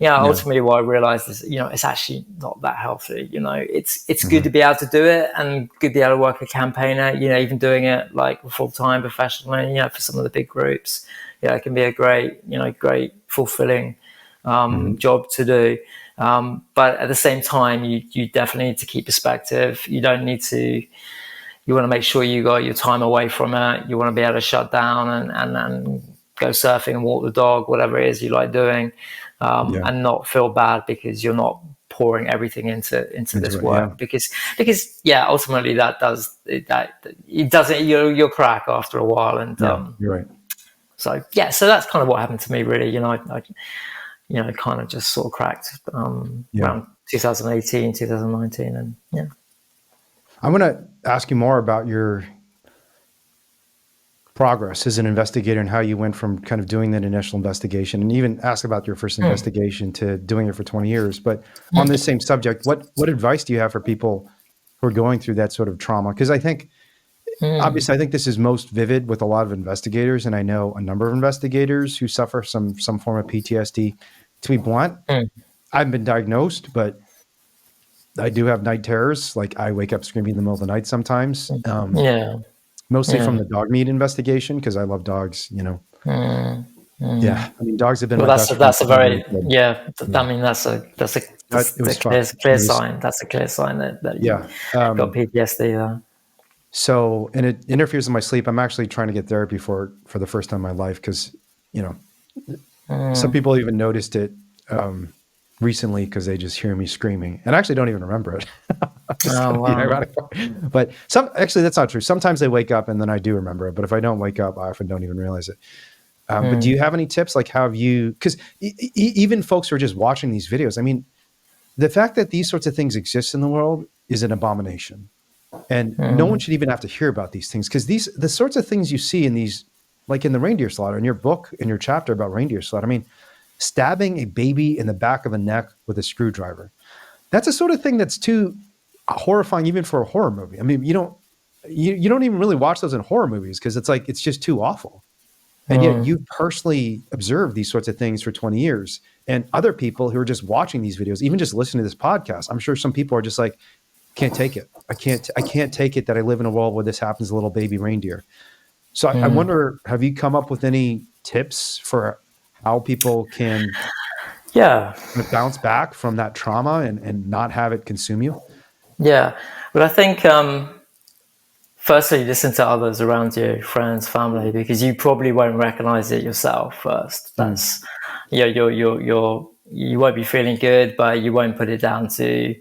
[SPEAKER 2] ultimately what I realized is, it's actually not that healthy. It's good to be able to do it and good to be able to work a campaigner, even doing it like full-time professionally, for some of the big groups. It can be a great fulfilling job to do. But at the same time, you definitely need to keep perspective. You don't need to, you want to make sure you got your time away from it. You want to be able to shut down and go surfing and walk the dog, whatever it is you like doing, and not feel bad because you're not pouring everything into this work. Because ultimately that does you'll crack after a while. And
[SPEAKER 1] you're right.
[SPEAKER 2] So that's kind of what happened to me, really. I kind of just sort of cracked around 2018, 2019, and
[SPEAKER 1] I want to ask you more about your progress as an investigator and how you went from kind of doing that initial investigation, and even ask about your first investigation to doing it for 20 years. But on this same subject, what advice do you have for people who are going through that sort of trauma? Because I think, obviously, I think this is most vivid with a lot of investigators, and I know a number of investigators who suffer some form of PTSD. To be blunt, I haven't been diagnosed, but I do have night terrors. Like I wake up screaming in the middle of the night sometimes. Mostly from the dog meat investigation, because I love dogs, Yeah. I mean, dogs have been
[SPEAKER 2] that's a very, I mean, that's a clear sign. That's a clear sign that you got PTSD there.
[SPEAKER 1] So, and it interferes with my sleep. I'm actually trying to get therapy for the first time in my life, because, some people even noticed it recently because they just hear me screaming and actually don't even remember it. But actually that's not true. Sometimes they wake up and then I do remember it, but if I don't wake up, I often don't even realize it. But do you have any tips? Like, how have you, because even folks who are just watching these videos, I mean, the fact that these sorts of things exist in the world is an abomination, and no one should even have to hear about these things, because the sorts of things you see in these, like in the reindeer slaughter, in your book, in your chapter about reindeer slaughter, I mean, stabbing a baby in the back of the neck with a screwdriver. That's a sort of thing that's too horrifying even for a horror movie. I mean, you don't even really watch those in horror movies because it's just too awful. And yet you personally observed these sorts of things for 20 years. And other people who are just watching these videos, even just listening to this podcast, I'm sure some people are just like, can't take it. I can't take it that I live in a world where this happens to little baby reindeer. So I wonder, have you come up with any tips for how people can bounce back from that trauma and not have it consume you?
[SPEAKER 2] Yeah, but I think firstly, listen to others around you, friends, family, because you probably won't recognize it yourself first. That's you won't be feeling good, but you won't put it down to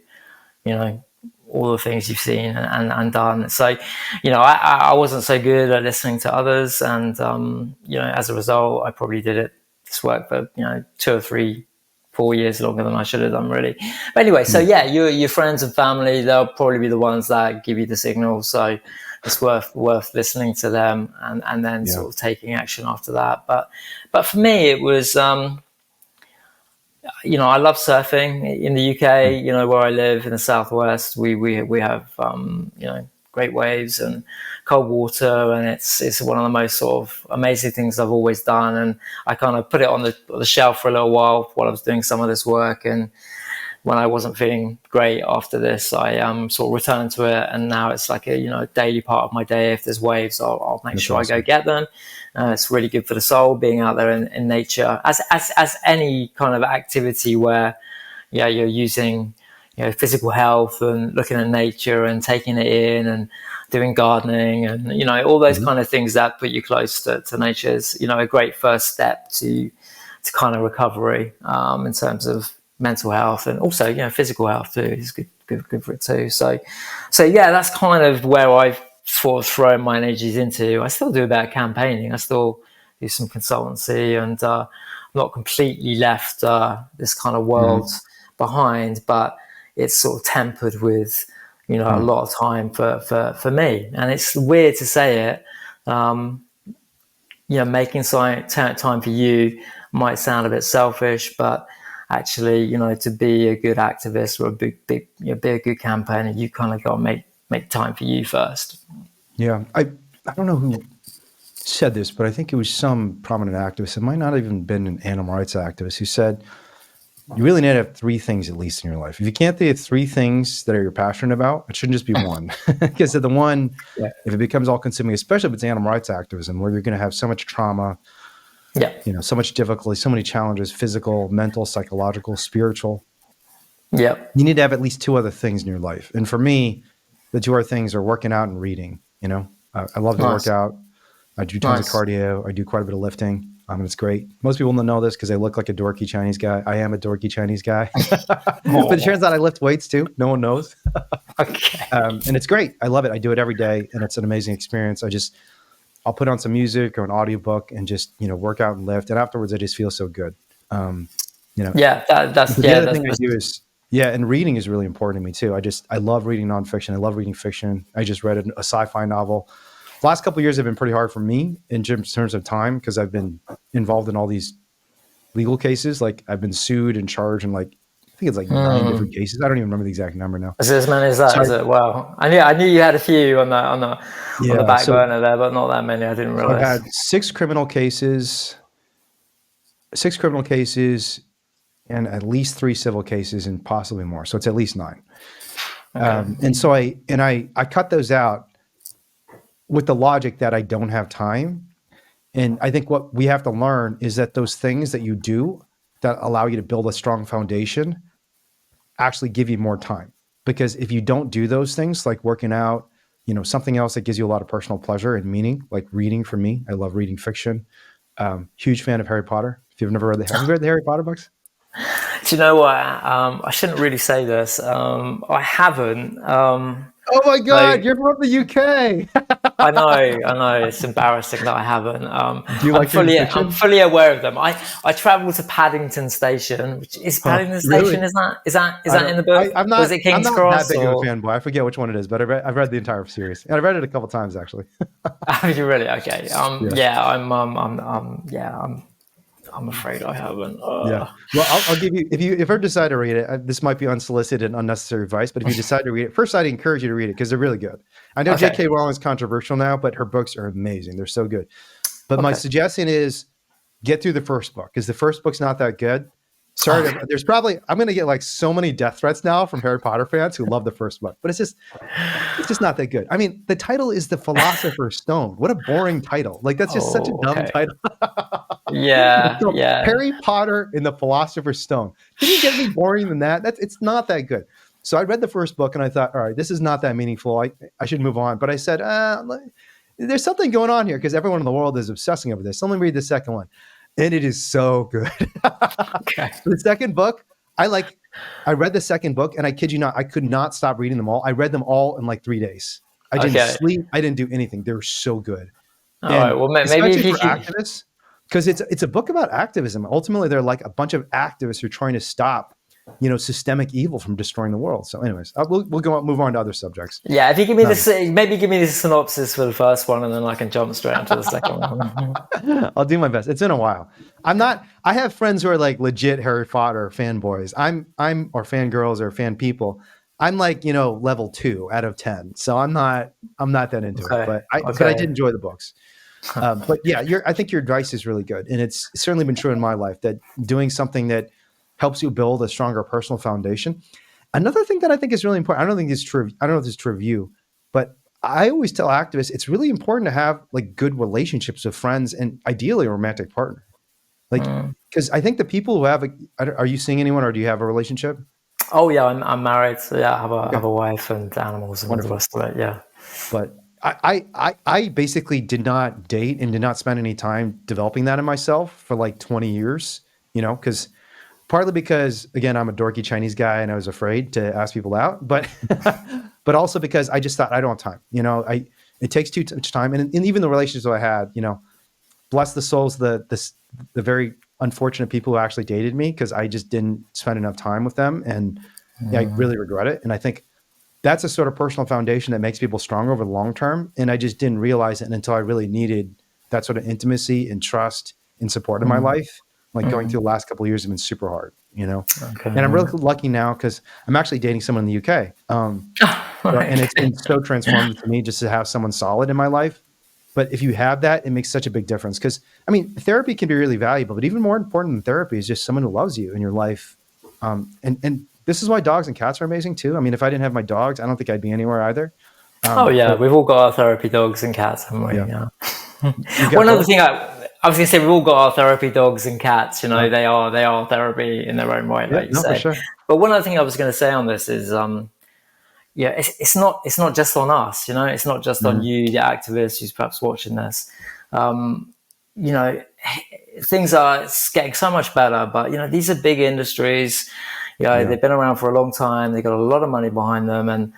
[SPEAKER 2] all the things you've seen and done. So, I wasn't so good at listening to others, and as a result, I probably did this work for 2 or 3, 4 years longer than I should have done, really. But anyway, so your friends and family, they'll probably be the ones that give you the signal. So it's worth listening to them and then sort of taking action after that. But for me, it was I love surfing in the UK. Where I live in the southwest, we have great waves and cold water, and it's one of the most sort of amazing things I've always done. And I kind of put it on the shelf for a little while I was doing some of this work, and when I wasn't feeling great after this, I sort of returned to it, and now it's like a daily part of my day. If there's waves, I'll make sure awesome. I go get them. It's really good for the soul being out there in nature, as any kind of activity where you're using physical health and looking at nature and taking it in and doing gardening and all those kind of things that put you close to nature is a great first step to kind of recovery in terms of mental health, and also physical health too is good for it too. So that's kind of where I've throwing my energies into. I still do a bit of campaigning. I still do some consultancy, and I'm not completely left this kind of world behind, but it's sort of tempered with, a lot of time for me. And it's weird to say it. Making time for you might sound a bit selfish, but actually, to be a good activist or be a good campaigner, you kind of got to make time for you first.
[SPEAKER 1] Yeah. I don't know who said this, but I think it was some prominent activist. It might not have even been an animal rights activist who said, you really need to have three things at least in your life. If you can't think of three things that you're passionate about, it shouldn't just be one. Because the one, if it becomes all consuming, especially if it's animal rights activism, where you're going to have so much trauma, so much difficulty, so many challenges, physical, mental, psychological, spiritual. You need to have at least two other things in your life. And for me, the two other things are working out and reading. I love to work out. I do tons of cardio. I do quite a bit of lifting. It's great. Most people don't know this because I look like a dorky Chinese guy. I am a dorky Chinese guy. But it turns out I lift weights too. No one knows. And it's great. I love it. I do it every day, and it's an amazing experience. I'll put on some music or an audiobook and just, work out and lift. And afterwards, I just feel so good.
[SPEAKER 2] That's the
[SPEAKER 1] other thing I do is, and reading is really important to me too. I love reading nonfiction. I love reading fiction. I just read a sci-fi novel. The last couple of years have been pretty hard for me in terms of time because I've been involved in all these legal cases. Like I've been sued and charged in I think it's 9 different cases. I don't even remember the exact number now.
[SPEAKER 2] Is it as many as that? Is it? Wow. I knew you had a few on the back burner there, but not that many. I didn't realize.
[SPEAKER 1] I've had 6 criminal cases, and at least 3 civil cases, and possibly more. So it's at least 9. Okay. And so I cut those out with the logic that I don't have time. And I think what we have to learn is that those things that you do that allow you to build a strong foundation actually give you more time. Because if you don't do those things like working out, something else that gives you a lot of personal pleasure and meaning, like reading for me, I love reading fiction. Huge fan of Harry Potter. If you've never read have you read the Harry Potter books?
[SPEAKER 2] Do you know what? I shouldn't really say this. I haven't.
[SPEAKER 1] Oh my God, you're from the UK.
[SPEAKER 2] I know. It's embarrassing that I haven't.
[SPEAKER 1] Do you like
[SPEAKER 2] I'm fully aware of them. I traveled to Paddington Station, which is Paddington Station.
[SPEAKER 1] Really?
[SPEAKER 2] Is that in the book?
[SPEAKER 1] I'm not,
[SPEAKER 2] was it King's
[SPEAKER 1] I'm not
[SPEAKER 2] Cross?
[SPEAKER 1] that big of a fanboy. I forget which one it is, but I've read the entire series, and I've read it a couple times actually.
[SPEAKER 2] Have you really? Okay. I'm afraid I haven't.
[SPEAKER 1] Yeah. Well, I'll give you, if you ever decide to read it, this might be unsolicited and unnecessary advice, but if you decide to read it, first I'd encourage you to read it because they're really good. I know J.K. Rowling is controversial now, but her books are amazing. They're so good. But my suggestion is get through the first book because the first book's not that good. Sorry, I'm going to get so many death threats now from Harry Potter fans who love the first book, but it's just not that good. I mean, the title is The Philosopher's Stone. What a boring title. That's just such a dumb title.
[SPEAKER 2] Yeah.
[SPEAKER 1] Harry Potter and the Philosopher's Stone. Can you get any boring than that? It's not that good. So I read the first book and I thought, all right, this is not that meaningful. I should move on. But I said, there's something going on here because everyone in the world is obsessing over this. So let me read the second one. And it is so good. The second book, I read the second book and I kid you not, I could not stop reading them all. I read them all in 3 days. I didn't sleep. I didn't do anything. They were so good.
[SPEAKER 2] All right. Well, maybe if you
[SPEAKER 1] activists, because it's a book about activism. Ultimately, they're like a bunch of activists who are trying to stop, systemic evil from destroying the world. So, anyways, we'll move on to other subjects.
[SPEAKER 2] Yeah, if you give me maybe give me the synopsis for the first one, and then I can jump straight into the second one.
[SPEAKER 1] I'll do my best. It's been a while. I have friends who are legit Harry Potter fanboys. Or fangirls or fan people. I'm level 2 out of 10. So I'm not that into it, but I did enjoy the books. But yeah, I think your advice is really good. And it's certainly been true in my life that doing something that helps you build a stronger personal foundation. Another thing that I think is really important, I don't know if this is true of you, but I always tell activists, it's really important to have good relationships with friends and ideally a romantic partner. Because I think the people who have, are you seeing anyone or do you have a relationship?
[SPEAKER 2] Oh yeah, I'm married. So yeah, I have a wife and animals and the rest of it. Yeah.
[SPEAKER 1] But I basically did not date and did not spend any time developing that in myself for 20 years, because partly because, again, I'm a dorky Chinese guy and I was afraid to ask people out, but also because I just thought I don't have time. It takes too much time. And even the relationships I had, bless the souls, the very unfortunate people who actually dated me, because I just didn't spend enough time with them. And I really regret it. And I think that's a sort of personal foundation that makes people stronger over the long term. And I just didn't realize it until I really needed that sort of intimacy and trust and support in my life. Like going through the last couple of years have been super hard, Okay. And I'm really lucky now because I'm actually dating someone in the UK. And it's been so transformative to me just to have someone solid in my life. But if you have that, it makes such a big difference. Because therapy can be really valuable, but even more important than therapy is just someone who loves you in your life. And this is why dogs and cats are amazing too. If I didn't have my dogs, I don't think I'd be anywhere either.
[SPEAKER 2] We've all got our therapy dogs and cats, haven't we? Yeah. One other thing I was going to say, we've all got our therapy dogs and cats. They are therapy in their own way, like you say. For sure. But one other thing I was going to say on this is, it's not just on us. It's not just on you, the activist who's perhaps watching this. Things are getting so much better, but these are big industries. They've been around for a long time. They've got a lot of money behind them, and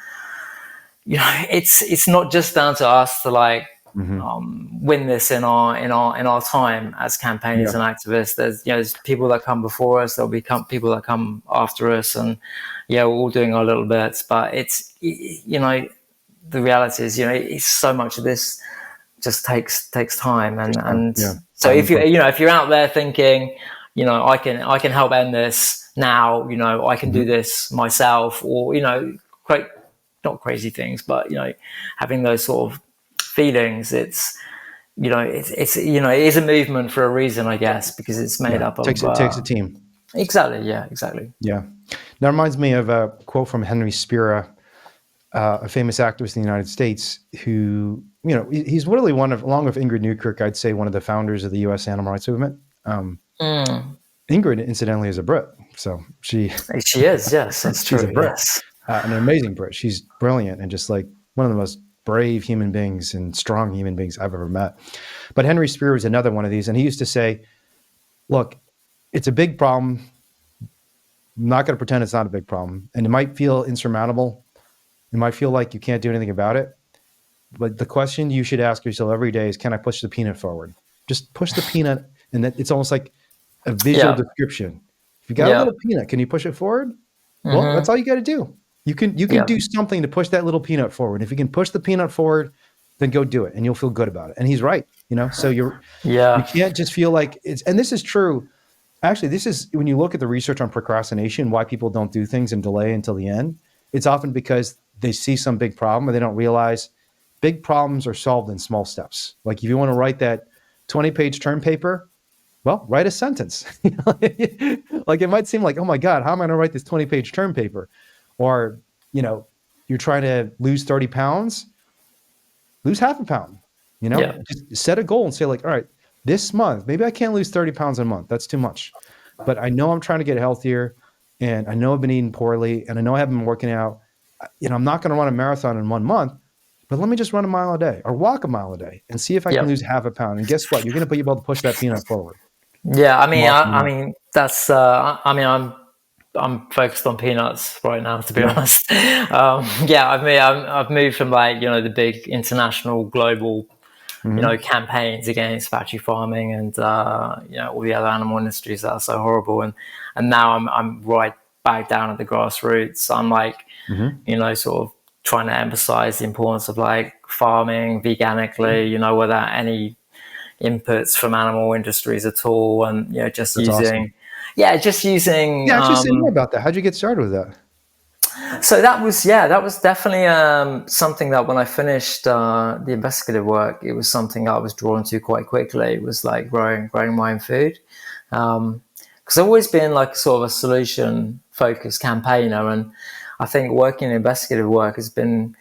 [SPEAKER 2] it's not just down to us to win this in our time as campaigners and activists. There's people that come before us. There'll be people that come after us, and we're all doing our little bits. But it's the reality is it's so much of this just takes time, and so if you're out there thinking I can help end this now, I can do this myself, or not crazy things, but having those sort of feelings, it is a movement for a reason, I guess, because it's made up of. It
[SPEAKER 1] takes a team.
[SPEAKER 2] Exactly. Yeah. Exactly.
[SPEAKER 1] Yeah. That reminds me of a quote from Henry Spira, a famous activist in the United States, who he's literally along with Ingrid Newkirk, I'd say one of the founders of the U.S. animal rights movement. Ingrid, incidentally, is a Brit, so she
[SPEAKER 2] is. Yes, that's true.
[SPEAKER 1] She's a Brit, an amazing Brit. She's brilliant and just like one of the most brave human beings and strong human beings I've ever met. But Henry Spear was another one of these, and he used to say, "Look, it's a big problem. I'm not going to pretend it's not a big problem, and it might feel insurmountable. It might feel like you can't do anything about it. But the question you should ask yourself every day is, can I push the peanut forward? Just push the peanut, and that it's almost like a visual description. If you got a little peanut, can you push it forward? Well, that's all you got to do. You can do something to push that little peanut forward. If you can push the peanut forward, then go do it, and you'll feel good about it." And he's right. So you can't just feel like it's. And this is true. Actually, this is when you look at the research on procrastination, why people don't do things and delay until the end. It's often because they see some big problem, or they don't realize big problems are solved in small steps. Like if you want to write that 20-page term paper, well, write a sentence. Like it might seem like, oh my God, how am I going to write this 20-page term paper? Or, you're trying to lose 30 pounds, lose half a pound, just set a goal and say like, all right, this month, maybe I can't lose 30 pounds a month. That's too much. But I know I'm trying to get healthier, and I know I've been eating poorly, and I know I haven't been working out. I'm not going to run a marathon in 1 month, but let me just run a mile a day or walk a mile a day and see if I can lose half a pound. And guess what? You're going to be able to push that peanut forward.
[SPEAKER 2] Yeah. That's, I'm focused on peanuts right now, to be honest. I've moved from the big international global, campaigns against factory farming and, all the other animal industries that are so horrible. And now I'm right back down at the grassroots. I'm sort of trying to emphasize the importance of farming veganically, without any inputs from animal industries at all. And, just
[SPEAKER 1] That's
[SPEAKER 2] using,
[SPEAKER 1] awesome.
[SPEAKER 2] just using.
[SPEAKER 1] Actually say more about that. How'd you get started with that?
[SPEAKER 2] So that was definitely something that when I finished the investigative work, it was something I was drawn to quite quickly. It was like growing my own food. Because I've always been sort of a solution focused campaigner, and I think working in investigative work has been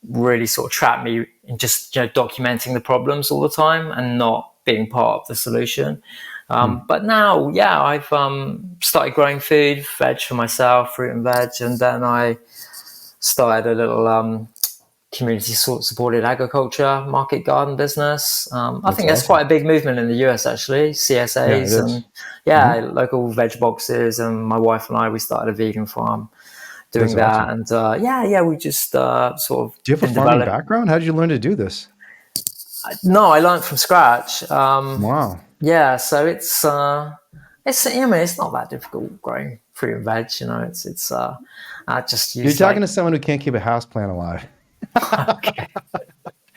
[SPEAKER 2] really sort of trapped me in just documenting the problems all the time and not being part of the solution. But now, I've started growing food, veg for myself, fruit and veg, and then I started a little community supported agriculture market garden business. I think that's quite a big movement in the US, actually. CSAs and local veg boxes. And my wife and I, we started a vegan farm doing that. Awesome. And we just sort of.
[SPEAKER 1] Do you have a farming background? How did you learn to do this?
[SPEAKER 2] No, I learned from scratch.
[SPEAKER 1] Wow.
[SPEAKER 2] Yeah, so it's not that difficult growing fruit and veg. I just
[SPEAKER 1] You're
[SPEAKER 2] use
[SPEAKER 1] talking
[SPEAKER 2] like
[SPEAKER 1] to someone who can't keep a houseplant alive.
[SPEAKER 2] okay.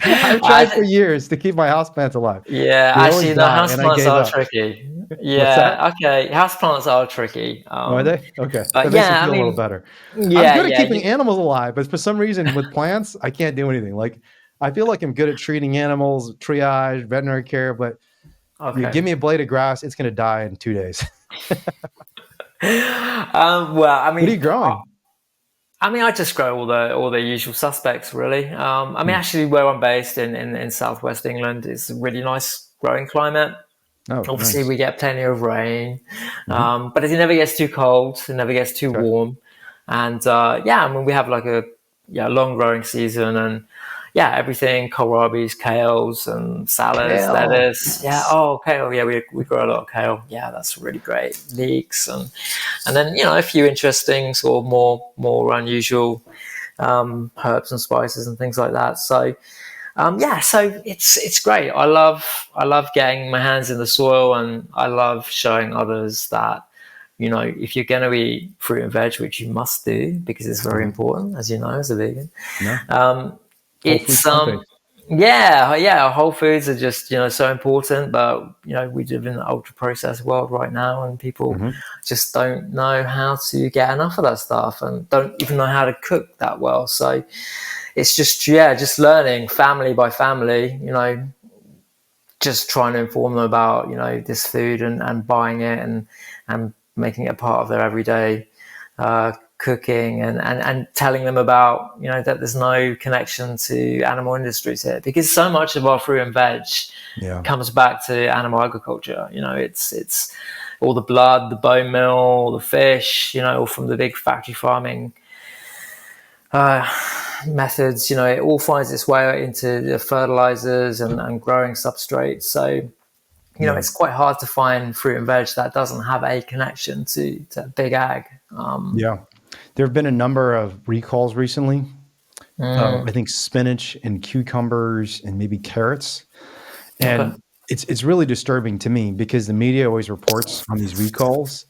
[SPEAKER 1] I've tried for years to keep my houseplants alive.
[SPEAKER 2] Yeah,
[SPEAKER 1] They always
[SPEAKER 2] actually, no,
[SPEAKER 1] die, and I
[SPEAKER 2] houseplants
[SPEAKER 1] gave
[SPEAKER 2] are
[SPEAKER 1] up.
[SPEAKER 2] tricky.
[SPEAKER 1] What's that?
[SPEAKER 2] Yeah, okay, houseplants are tricky.
[SPEAKER 1] Oh, are they? Okay.
[SPEAKER 2] But
[SPEAKER 1] That makes me
[SPEAKER 2] yeah, I
[SPEAKER 1] feel a little
[SPEAKER 2] mean,
[SPEAKER 1] better. I'm
[SPEAKER 2] yeah,
[SPEAKER 1] good at
[SPEAKER 2] yeah,
[SPEAKER 1] keeping animals alive, but for some reason with plants, I can't do anything. Like I feel like I'm good at treating animals, triage, veterinary care, but you
[SPEAKER 2] okay.
[SPEAKER 1] give me a blade of grass, it's going to die in 2 days.
[SPEAKER 2] Well,
[SPEAKER 1] What are you growing?
[SPEAKER 2] I just grow all the usual suspects, really.
[SPEAKER 1] Hmm.
[SPEAKER 2] Actually, where I'm based in southwest England is a really nice growing climate.
[SPEAKER 1] Oh,
[SPEAKER 2] Obviously,
[SPEAKER 1] nice.
[SPEAKER 2] we get plenty of rain,
[SPEAKER 1] Hmm.
[SPEAKER 2] but it never gets too cold. It never gets too
[SPEAKER 1] Okay.
[SPEAKER 2] warm, and we have like a long growing season, and yeah, everything kohlrabies, kales, and salads,
[SPEAKER 1] Kale.
[SPEAKER 2] lettuce. Yeah,
[SPEAKER 1] Nice.
[SPEAKER 2] oh kale. Yeah, we grow a lot of kale. Yeah, that's really great. Leeks and then a few interesting sort of more unusual herbs and spices and things like that. So so it's great. I love getting my hands in the soil, and I love showing others that if you're going to eat fruit and veg, which you must do because it's very
[SPEAKER 1] Hmm.
[SPEAKER 2] important, as you know, as a vegan.
[SPEAKER 1] No, whole food
[SPEAKER 2] It's
[SPEAKER 1] plant based.
[SPEAKER 2] yeah, whole foods are just so important, but we live in an ultra processed world right now, and people
[SPEAKER 1] Hmm.
[SPEAKER 2] just don't know how to get enough of that stuff and don't even know how to cook that well. So it's just learning family by family, just trying to inform them about this food and buying it and making it a part of their everyday cooking and telling them about that there's no connection to animal industries here, because so much of our fruit and veg
[SPEAKER 1] Yeah.
[SPEAKER 2] comes back to animal agriculture. It's all the blood, the bone meal, the fish, all from the big factory farming methods. It all finds its way into the fertilizers and growing substrates. So
[SPEAKER 1] Yeah.
[SPEAKER 2] it's quite hard to find fruit and veg that doesn't have a connection to big ag.
[SPEAKER 1] Yeah. There have been a number of recalls recently. I think spinach and cucumbers and maybe carrots.
[SPEAKER 2] Okay.
[SPEAKER 1] And it's really disturbing to me because the media always reports on these recalls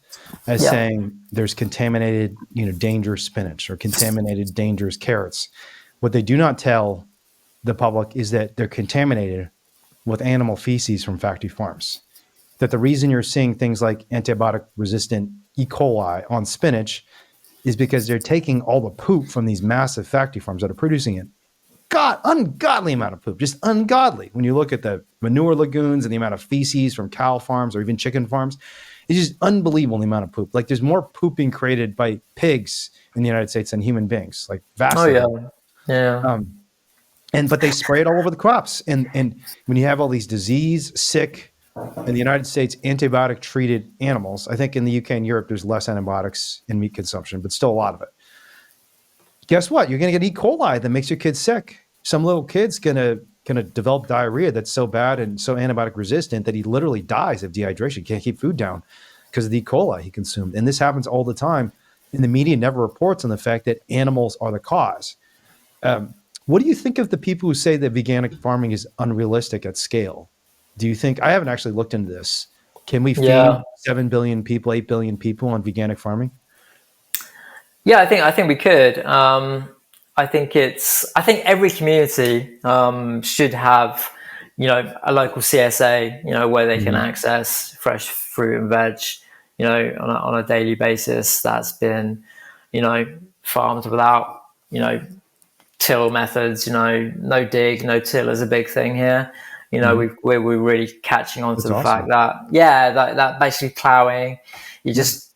[SPEAKER 1] as
[SPEAKER 2] Yeah.
[SPEAKER 1] saying there's contaminated, dangerous spinach or contaminated dangerous carrots. What they do not tell the public is that they're contaminated with animal feces from factory farms. That the reason you're seeing things like antibiotic resistant E. coli on spinach is because they're taking all the poop from these massive factory farms that are producing it. Ungodly amount of poop, just ungodly. When you look at the manure lagoons and the amount of feces from cow farms or even chicken farms, it's just unbelievable the amount of poop. Like there's more poop being created by pigs in the United States than human beings, like
[SPEAKER 2] Oh
[SPEAKER 1] vastly
[SPEAKER 2] yeah.
[SPEAKER 1] more.
[SPEAKER 2] Yeah.
[SPEAKER 1] But they spray it all over the crops. And when you have all these disease, sick, in the United States, antibiotic treated animals, I think in the UK and Europe, there's less antibiotics in meat consumption, but still a lot of it. Guess what? You're going to get E. coli that makes your kids sick. Some little kid's gonna develop diarrhea that's so bad and so antibiotic resistant that he literally dies of dehydration. Can't keep food down because of the E. coli he consumed. And this happens all the time. And the media never reports on the fact that animals are the cause. What do you think of the people who say that veganic farming is unrealistic at scale? Do you think, I haven't actually looked into this. Can we feed
[SPEAKER 2] Yeah.
[SPEAKER 1] 7 billion people, 8 billion people on veganic farming?
[SPEAKER 2] Yeah, I think we could. I think every community should have, a local CSA, where they can
[SPEAKER 1] Mhm.
[SPEAKER 2] access fresh fruit and veg, on a daily basis that's been, farmed without, till methods. No dig, no till is a big thing here.
[SPEAKER 1] Mhm.
[SPEAKER 2] We're really catching on to
[SPEAKER 1] That's
[SPEAKER 2] the fact
[SPEAKER 1] awesome.
[SPEAKER 2] that that basically plowing, you're
[SPEAKER 1] Yeah.
[SPEAKER 2] just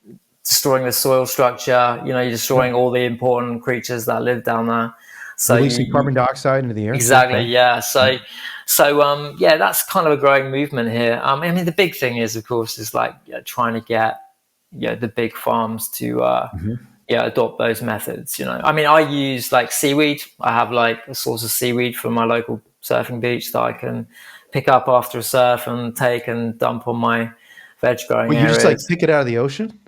[SPEAKER 2] destroying the soil structure. You're
[SPEAKER 1] Yeah.
[SPEAKER 2] destroying all the important creatures that live down there. So
[SPEAKER 1] Releasing carbon dioxide into the air. Yeah.
[SPEAKER 2] exactly,
[SPEAKER 1] Okay.
[SPEAKER 2] yeah.
[SPEAKER 1] Yeah.
[SPEAKER 2] So that's kind of a growing movement here. I mean, the big thing is, of course, is like trying to get the big farms to
[SPEAKER 1] Mhm.
[SPEAKER 2] adopt those methods. I mean, I use like seaweed. I have like a source of seaweed from my local surfing beach that I can pick up after a surf and take and dump on my veg growing
[SPEAKER 1] Well, you just like
[SPEAKER 2] areas.
[SPEAKER 1] pick it out of the ocean?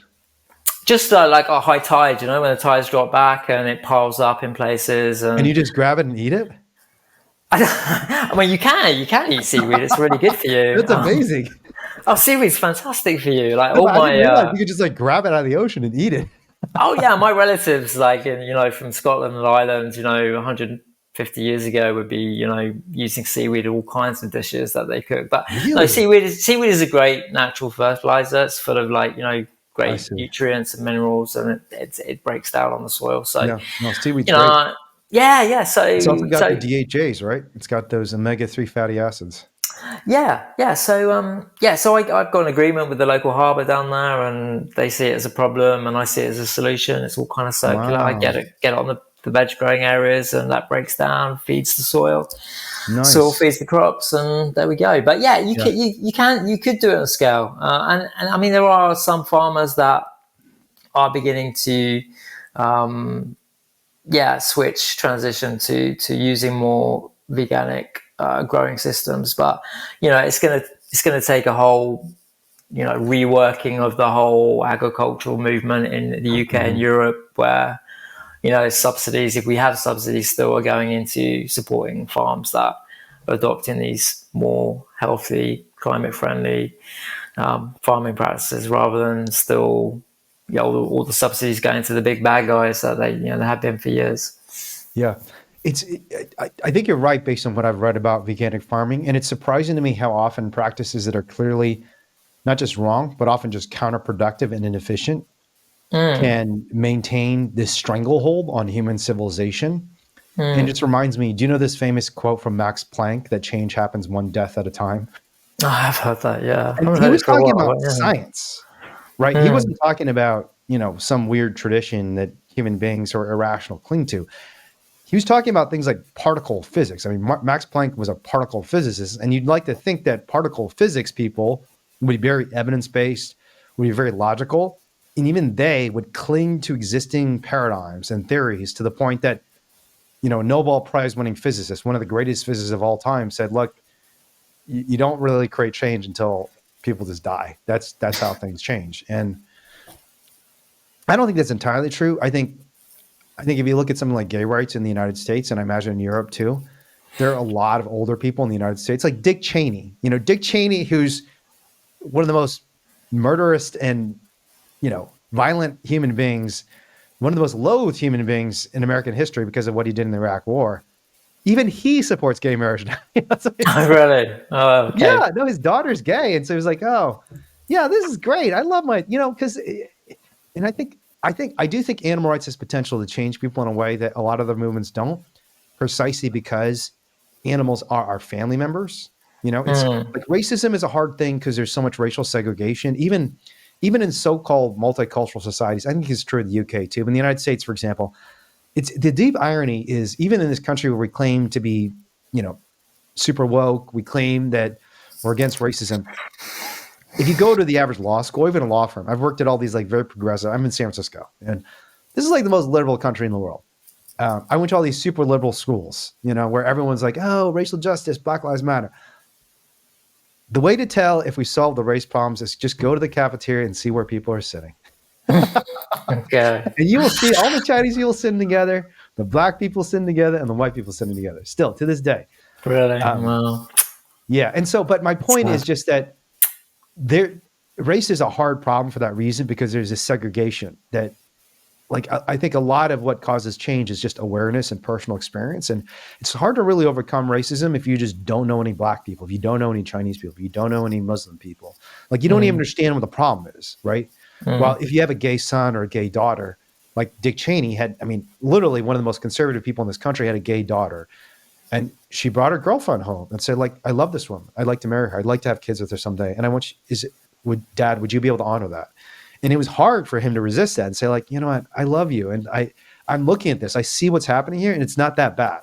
[SPEAKER 2] Just like a high tide, when the tides drop back and it piles up in places.
[SPEAKER 1] And
[SPEAKER 2] And
[SPEAKER 1] you just grab it and eat it?
[SPEAKER 2] I mean, you can eat seaweed. It's really good for you.
[SPEAKER 1] That's amazing.
[SPEAKER 2] Seaweed's fantastic for you. Like
[SPEAKER 1] No, I didn't realize you could just like grab it out of the ocean and eat it.
[SPEAKER 2] Oh yeah, my relatives, like from Scotland and Ireland, 150 years ago, would be using seaweed in all kinds of dishes that they cook. But
[SPEAKER 1] really?
[SPEAKER 2] no, seaweed is a great natural fertilizer. It's full of great nutrients and minerals, and it breaks down on the soil. So
[SPEAKER 1] no, seaweed's great.
[SPEAKER 2] Yeah. So
[SPEAKER 1] it's also got the DHAs, right? It's got those omega-3 fatty acids.
[SPEAKER 2] Yeah. So I've got an agreement with the local harbour down there, and they see it as a problem, and I see it as a solution. It's all kind of circular. Wow. I get it on the veg growing areas, and that breaks down, feeds the soil. Nice. Soil feeds the crops, and there we go. But yeah, you could do it on a scale, and I mean there are some farmers that are beginning to transition to using more veganic growing systems, but it's gonna take a whole reworking of the whole agricultural movement in the UK and Europe, where subsidies, if we have subsidies, still are going into supporting farms that are adopting these more healthy, climate friendly farming practices, rather than still all the subsidies going to the big bad guys that they have been for years.
[SPEAKER 1] Yeah. I think you're right based on what I've read about veganic farming, and it's surprising to me how often practices that are clearly not just wrong, but often just counterproductive and inefficient can maintain this stranglehold on human civilization. And it just reminds me, do you know this famous quote from Max Planck that change happens one death at a time?
[SPEAKER 2] Oh, I've heard that, yeah.
[SPEAKER 1] And he was talking about science, right? He wasn't talking about, some weird tradition that human beings are irrational cling to. He was talking about things like particle physics. I mean, Max Planck was a particle physicist, and you'd like to think that particle physics people would be very evidence-based, would be very logical, and even they would cling to existing paradigms and theories to the point that, a Nobel Prize-winning physicist, one of the greatest physicists of all time, said, look, you don't really create change until people just die. That's how things change. And I don't think that's entirely true. I think if you look at something like gay rights in the United States, and I imagine in Europe too, there are a lot of older people in the United States, like Dick Cheney. Dick Cheney, who's one of the most murderous and, violent human beings, one of the most loathed human beings in American history because of what he did in the Iraq War. Even he supports gay marriage now.
[SPEAKER 2] Oh, really? Oh, okay.
[SPEAKER 1] Yeah, no, his daughter's gay. And so he was like, oh, yeah, this is great. I love because, and I do think animal rights has potential to change people in a way that a lot of other movements don't, precisely because animals are our family members. It's like racism is a hard thing because there's so much racial segregation, even in so-called multicultural societies. I think it's true in the UK too. But in the United States, for example, it's the deep irony is even in this country where we claim to be, super woke, we claim that we're against racism. If you go to the average law school, even a law firm, I've worked at all these like very progressive. I'm in San Francisco, and this is like the most liberal country in the world. I went to all these super liberal schools, where everyone's like, oh, racial justice, Black Lives Matter. The way to tell if we solve the race problems is just go to the cafeteria and see where people are sitting.
[SPEAKER 2] Okay.
[SPEAKER 1] And you will see all the Chinese people sitting together, the Black people sitting together, and the white people sitting together. Still, to this day.
[SPEAKER 2] Really? Wow.
[SPEAKER 1] Yeah. And so, but my point is just that race is a hard problem for that reason, because there's this segregation that, like, I think a lot of what causes change is just awareness and personal experience. And it's hard to really overcome racism if you just don't know any Black people, if you don't know any Chinese people, if you don't know any Muslim people. Like, you don't even understand what the problem is, right? Well, if you have a gay son or a gay daughter, like Dick Cheney had, literally one of the most conservative people in this country had a gay daughter. And she brought her girlfriend home and said, like, I love this woman. I'd like to marry her. I'd like to have kids with her someday. And Dad, would you be able to honor that? And it was hard for him to resist that and say, like, you know what, I love you. And I'm looking at this. I see what's happening here, and it's not that bad.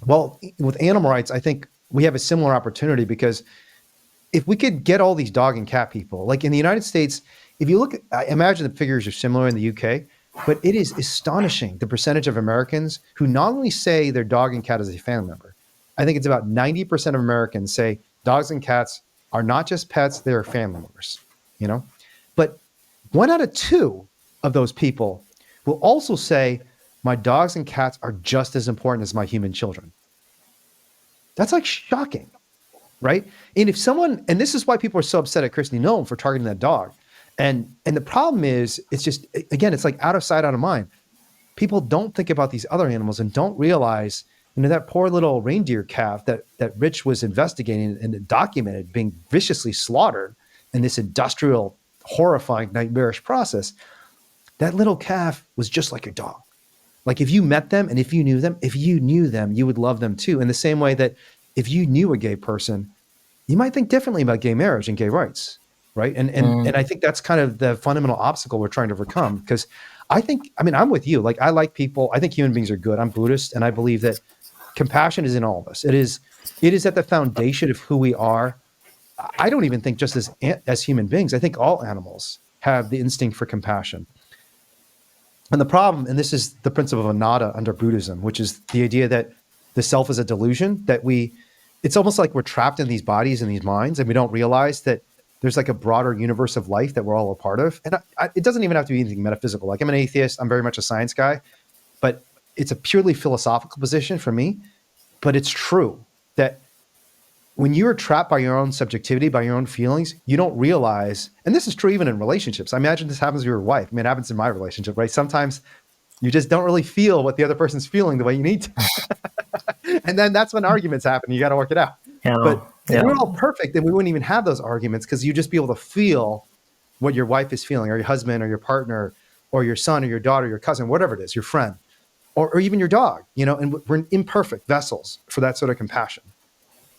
[SPEAKER 1] Well, with animal rights, I think we have a similar opportunity, because if we could get all these dog and cat people, like in the United States, if you look, I imagine the figures are similar in the UK, but it is astonishing the percentage of Americans who not only say their dog and cat is a family member. I think it's about 90% of Americans say dogs and cats are not just pets, they are family members, But 1 out of 2 of those people will also say, my dogs and cats are just as important as my human children. That's like shocking, right? And if someone, and this is why people are so upset at Christy Nolan for targeting that dog. And the problem is, it's just, again, it's like out of sight, out of mind. People don't think about these other animals and don't realize, that poor little reindeer calf that Rich was investigating and documented being viciously slaughtered in this industrial, horrifying, nightmarish process. That little calf was just like your dog. Like if you met them and if you knew them, you would love them too. In the same way that if you knew a gay person, you might think differently about gay marriage and gay rights, right? And I think that's kind of the fundamental obstacle we're trying to overcome. Because I'm with you. Like I like people. I think human beings are good. I'm Buddhist, and I believe that compassion is in all of us. It is at the foundation of who we are. I don't even think just as human beings. I think all animals have the instinct for compassion. And the problem, and this is the principle of anatta under Buddhism, which is the idea that the self is a delusion, that it's almost like we're trapped in these bodies and these minds, and we don't realize that there's like a broader universe of life that we're all a part of. And it doesn't even have to be anything metaphysical. Like I'm an atheist, I'm very much a science guy, but it's a purely philosophical position for me. But it's true that when you're trapped by your own subjectivity, by your own feelings, you don't realize, and this is true even in relationships. I imagine this happens with your wife. I mean, it happens in my relationship, right? Sometimes you just don't really feel what the other person's feeling the way you need to. And then that's when arguments happen. You got to work it out. But if we're all perfect, then we wouldn't even have those arguments, because you just be able to feel what your wife is feeling, or your husband, or your partner, or your son, or your daughter, your cousin, whatever it is, your friend, or even your dog, and we're imperfect vessels for that sort of compassion.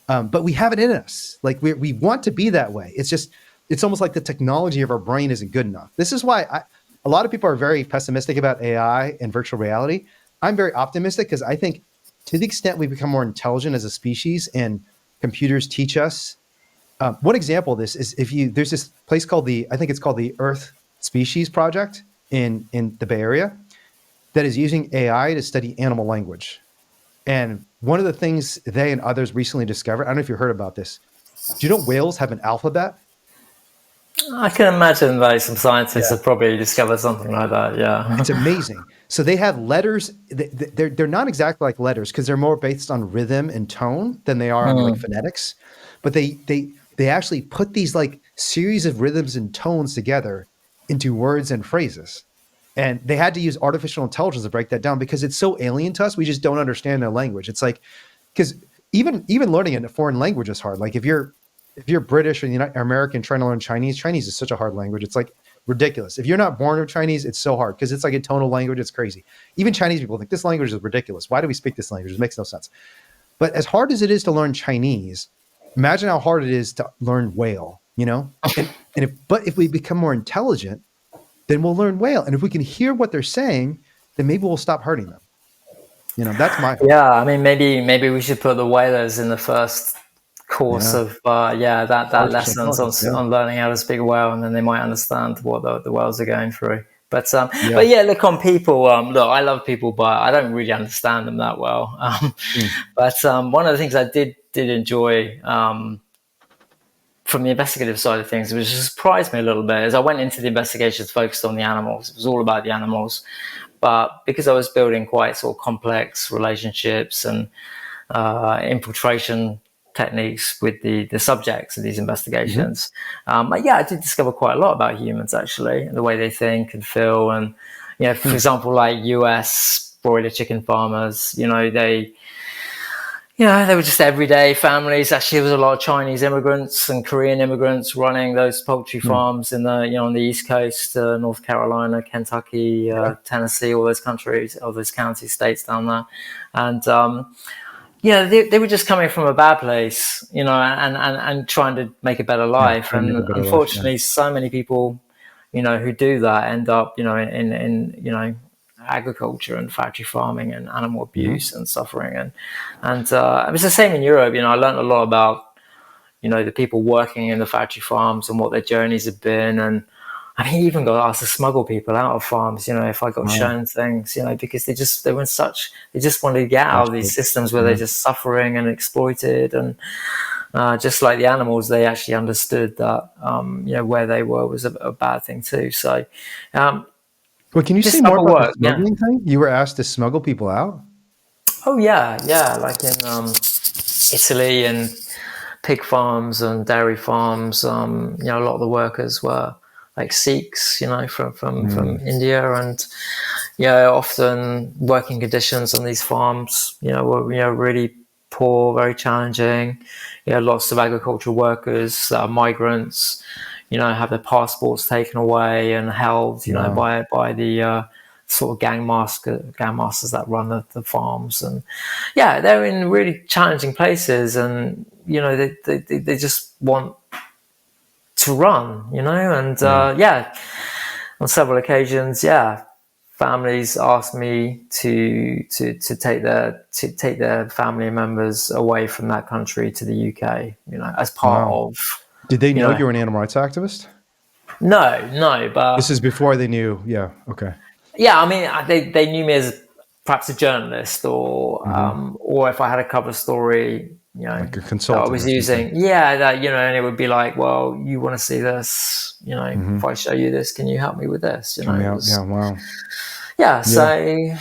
[SPEAKER 1] But we have it in us. Like we want to be that way. It's almost like the technology of our brain isn't good enough. This is why a lot of people are very pessimistic about AI and virtual reality. I'm very optimistic, because I think to the extent we become more intelligent as a species and computers teach us. One example of this is there's this place called I think it's called the Earth Species Project in the Bay Area that is using AI to study animal language. And one of the things they and others recently discovered, I don't know if you heard about this. Do you know whales have an alphabet?
[SPEAKER 2] I can imagine that some scientists have probably discovered something like that. Yeah,
[SPEAKER 1] it's amazing. So they have letters. They're not exactly like letters, because they're more based on rhythm and tone than they are on like phonetics. But they actually put these like series of rhythms and tones together into words and phrases. And they had to use artificial intelligence to break that down, because it's so alien to us. We just don't understand their language. It's like, because even learning a foreign language is hard. Like if you're British or American trying to learn Chinese is such a hard language. It's like ridiculous. If you're not born with Chinese, it's so hard, because it's like a tonal language. It's crazy. Even Chinese people think this language is ridiculous. Why do we speak this language? It makes no sense. But as hard as it is to learn Chinese, imagine how hard it is to learn whale, if we become more intelligent, then we'll learn whale. And if we can hear what they're saying, then maybe we'll stop hurting them. That's my hope.
[SPEAKER 2] Yeah, I mean, maybe we should put the whalers in the first course of that lessons on learning how to speak whale, and then they might understand what the whales are going through. But look, on people, look, I love people, but I don't really understand them that well. But one of the things I did enjoy from the investigative side of things, which surprised me a little bit, is I went into the investigations focused on the animals. It was all about the animals. But because I was building quite sort of complex relationships and infiltration techniques with the subjects of these investigations, I did discover quite a lot about humans, actually, and the way they think and feel. And, for example, like US broiler chicken farmers, they were just everyday families. Actually, there was a lot of Chinese immigrants and Korean immigrants running those poultry farms in on the East Coast, North Carolina, Kentucky, Tennessee, all those countries, all those county states down there. And, they were just coming from a bad place, and trying to make a better life. And unfortunately, so many people, who do that end up, in agriculture and factory farming and animal abuse and suffering. And it was the same in Europe. I learned a lot about, the people working in the factory farms and what their journeys have been. And I mean, even got asked to smuggle people out of farms, if I got shown things, because they just wanted to get out of these systems where they're just suffering and exploited. And just like the animals, they actually understood that, where they were was a bad thing too. So,
[SPEAKER 1] well, can you say more about the smuggling thing? You were asked to smuggle people out?
[SPEAKER 2] Oh yeah. Like Italy and pig farms and dairy farms. A lot of the workers were like Sikhs, from India, and often working conditions on these farms, were really poor, very challenging. Lots of agricultural workers that are migrants, have their passports taken away and held, by the sort of gang masters that run the farms. And they're in really challenging places, and they just want to run, and on several occasions, families asked me to take their family members away from that country to the UK, as part of.
[SPEAKER 1] Did they know you were an animal rights activist?
[SPEAKER 2] No, but
[SPEAKER 1] this is before they knew. Yeah. Okay.
[SPEAKER 2] Yeah, I mean, they knew me as perhaps a journalist, or if I had a cover story,
[SPEAKER 1] like a consultant
[SPEAKER 2] that I was using. And it would be like, well, you want to see this, if I show you this, can you help me with this?
[SPEAKER 1] Wow.
[SPEAKER 2] Yeah. So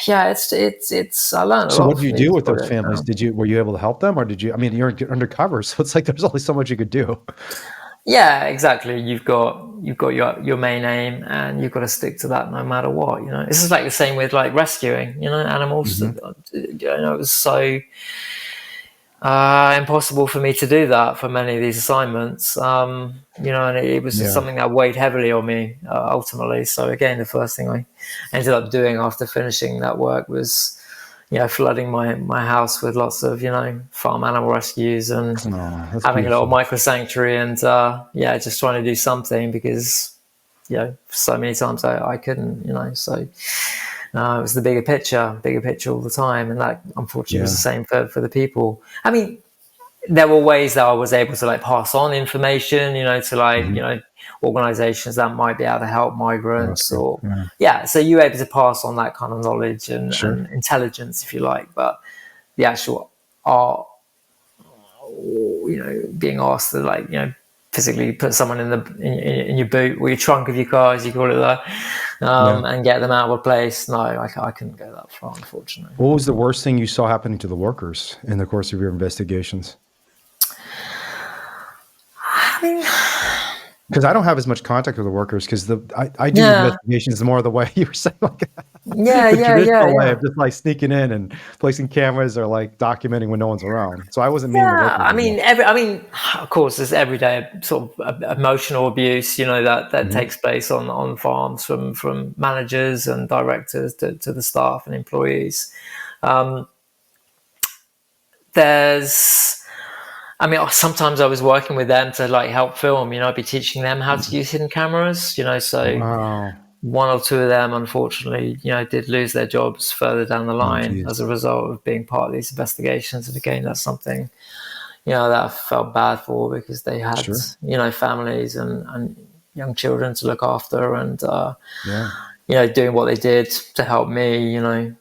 [SPEAKER 2] it's I learned a lot.
[SPEAKER 1] So what did you do with those families? Were you able to help them, or did you? I mean, you're undercover, so it's like there's only so much you could do.
[SPEAKER 2] Yeah, exactly. You've got your main aim, and you've got to stick to that no matter what. This is like the same with like rescuing. Animals. It was so impossible for me to do that for many of these assignments. And it was just something that weighed heavily on me ultimately. So again, the first thing I ended up doing after finishing that work was, flooding my house with lots of, farm animal rescues and having a little micro sanctuary, and just trying to do something, because, so many times I couldn't, so it was the bigger picture all the time. And that unfortunately was the same for the people. I mean, there were ways that I was able to like pass on information, to like, organizations that might be able to help migrants, so you were able to pass on that kind of knowledge and intelligence, if you like. But the actual art, being asked to like, physically put someone in your boot or your trunk of your car, as you call it there, and get them out of a place. No, I couldn't go that far, unfortunately.
[SPEAKER 1] What was the worst thing you saw happening to the workers in the course of your investigations?
[SPEAKER 2] I mean,
[SPEAKER 1] because I don't have as much contact with the workers, because I do investigations more the way you were saying, like traditional way of just like sneaking in and placing cameras or like documenting when no one's around. So I wasn't meaning to work with
[SPEAKER 2] I mean, of course, there's everyday sort of emotional abuse, that takes place on farms from managers and directors to the staff and employees. Sometimes I was working with them to like help film, I'd be teaching them how to use hidden cameras, so one or two of them, unfortunately, did lose their jobs further down the line as a result of being part of these investigations. And again, that's something, that I felt bad for, because they had, families and young children to look after, and, doing what they did to help me,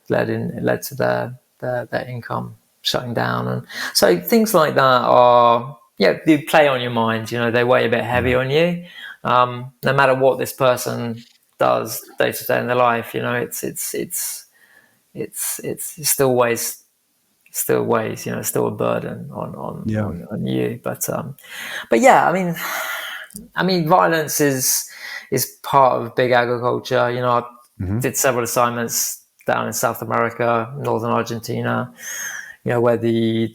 [SPEAKER 2] led to their income shutting down. And so things like that are, they play on your mind, they weigh a bit heavy on you. No matter what this person does day to day in their life, it's still weighs, it's still a burden on you. But I mean, violence is part of big agriculture. I did several assignments down in South America, northern Argentina, where the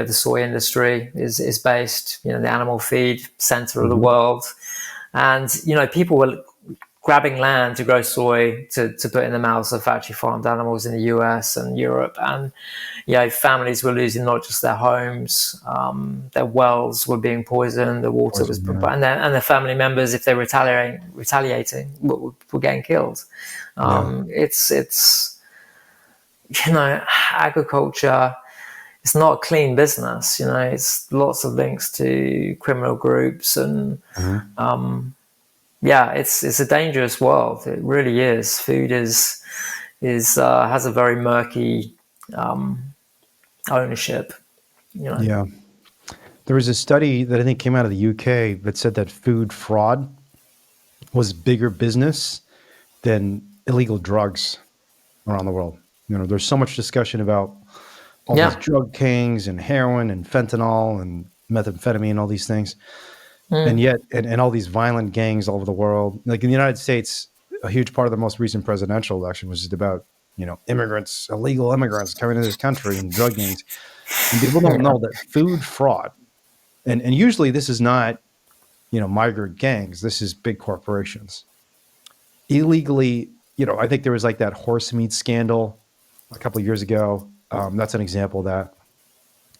[SPEAKER 2] soy industry is based, the animal feed center of the world. And, people were grabbing land to grow soy to put in the mouths of factory farmed animals in the US and Europe. And, families were losing not just their homes, their wells were being poisoned, the water was, and their family members, if they were retaliating, were getting killed. It's agriculture, it's not a clean business, it's lots of links to criminal groups, and it's a dangerous world. It really is. Food is has a very murky ownership.
[SPEAKER 1] Yeah, there was a study that I think came out of the UK that said that food fraud was bigger business than illegal drugs around the world. There's so much discussion about all these drug kings and heroin and fentanyl and methamphetamine, all these things. And yet, and all these violent gangs all over the world. Like in the United States, a huge part of the most recent presidential election was just about, immigrants, illegal immigrants coming into this country and drug gangs. And people don't know that food fraud, and usually this is not, migrant gangs. This is big corporations. Illegally, I think there was like that horse meat scandal a couple of years ago. That's an example of that.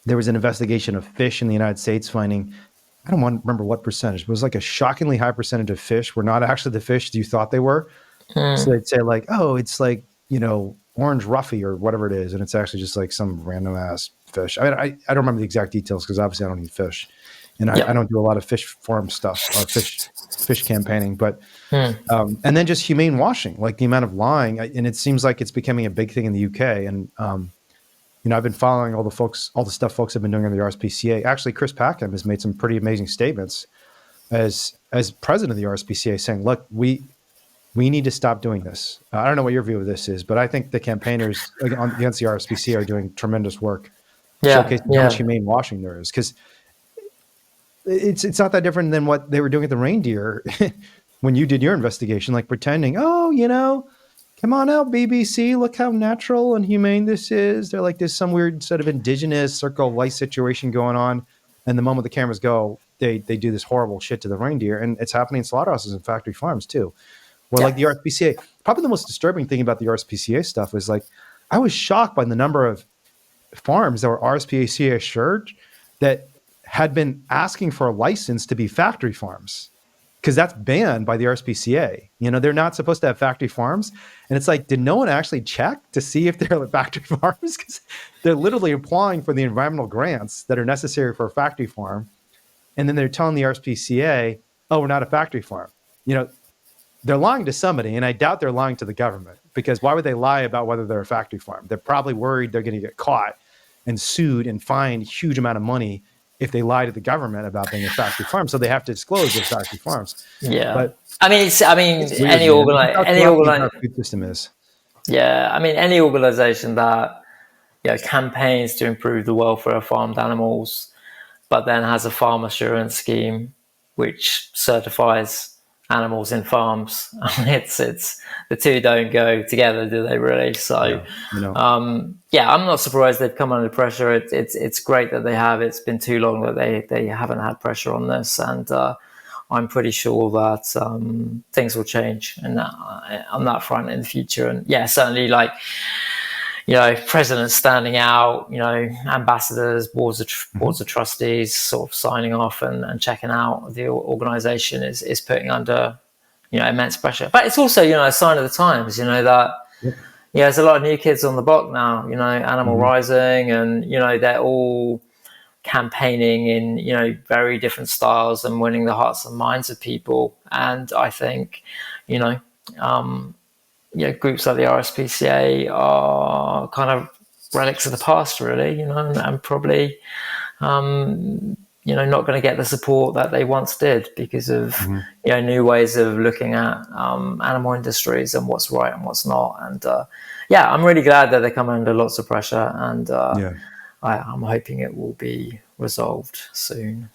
[SPEAKER 1] There was an investigation of fish in the United States finding, I don't remember what percentage, but it was like a shockingly high percentage of fish were not actually the fish you thought they were. So they'd say like, oh, it's like, orange roughy or whatever it is. And it's actually just like some random ass fish. I mean, I don't remember the exact details because obviously I don't eat fish. And I don't do a lot of fish farm stuff or fish campaigning, but, and then just humane washing, like the amount of lying. And it seems like it's becoming a big thing in the UK. And, I've been following all the stuff folks have been doing on the RSPCA. Actually, Chris Packham has made some pretty amazing statements as president of the RSPCA saying, look, we need to stop doing this. I don't know what your view of this is, but I think the campaigners against the RSPCA are doing tremendous work. Showcasing how much humane washing there is. Because it's not that different than what they were doing at the Reindeer when you did your investigation, like pretending, come on out, BBC, look how natural and humane this is. They're like, there's some weird sort of indigenous circle of life situation going on. And the moment the cameras go, they do this horrible shit to the reindeer. And it's happening in slaughterhouses and factory farms too. Where like the RSPCA, probably the most disturbing thing about the RSPCA stuff was like, I was shocked by the number of farms that were RSPCA assured that had been asking for a license to be factory farms. Because that's banned by the RSPCA. They're not supposed to have factory farms. And it's like, did no one actually check to see if they're factory farms? Because they're literally applying for the environmental grants that are necessary for a factory farm. And then they're telling the RSPCA, oh, we're not a factory farm. They're lying to somebody. And I doubt they're lying to the government. Because why would they lie about whether they're a factory farm? They're probably worried they're going to get caught and sued and fined a huge amount of money if they lie to the government about being a factory farm, so they have to disclose they're factory farms.
[SPEAKER 2] Yeah,
[SPEAKER 1] but
[SPEAKER 2] any
[SPEAKER 1] food system is.
[SPEAKER 2] Yeah, any organization that campaigns to improve the welfare of farmed animals, but then has a farm assurance scheme which certifies animals in farms. It's the two don't go together, do they really? So I'm not surprised they've come under pressure. It's great that they have. It's been too long that they haven't had pressure on this, and I'm pretty sure that things will change on that front in the future. And certainly presidents standing out, ambassadors, boards of trustees sort of signing off and checking out the organization is putting under, immense pressure. But it's also, a sign of the times, that, there's a lot of new kids on the block now, Animal Rising, and, they're all campaigning in, very different styles and winning the hearts and minds of people. And I think, groups like the RSPCA are kind of relics of the past, really, and probably, not going to get the support that they once did because of, new ways of looking at animal industries and what's right and what's not. And I'm really glad that they're coming under lots of pressure, and I'm hoping it will be resolved soon.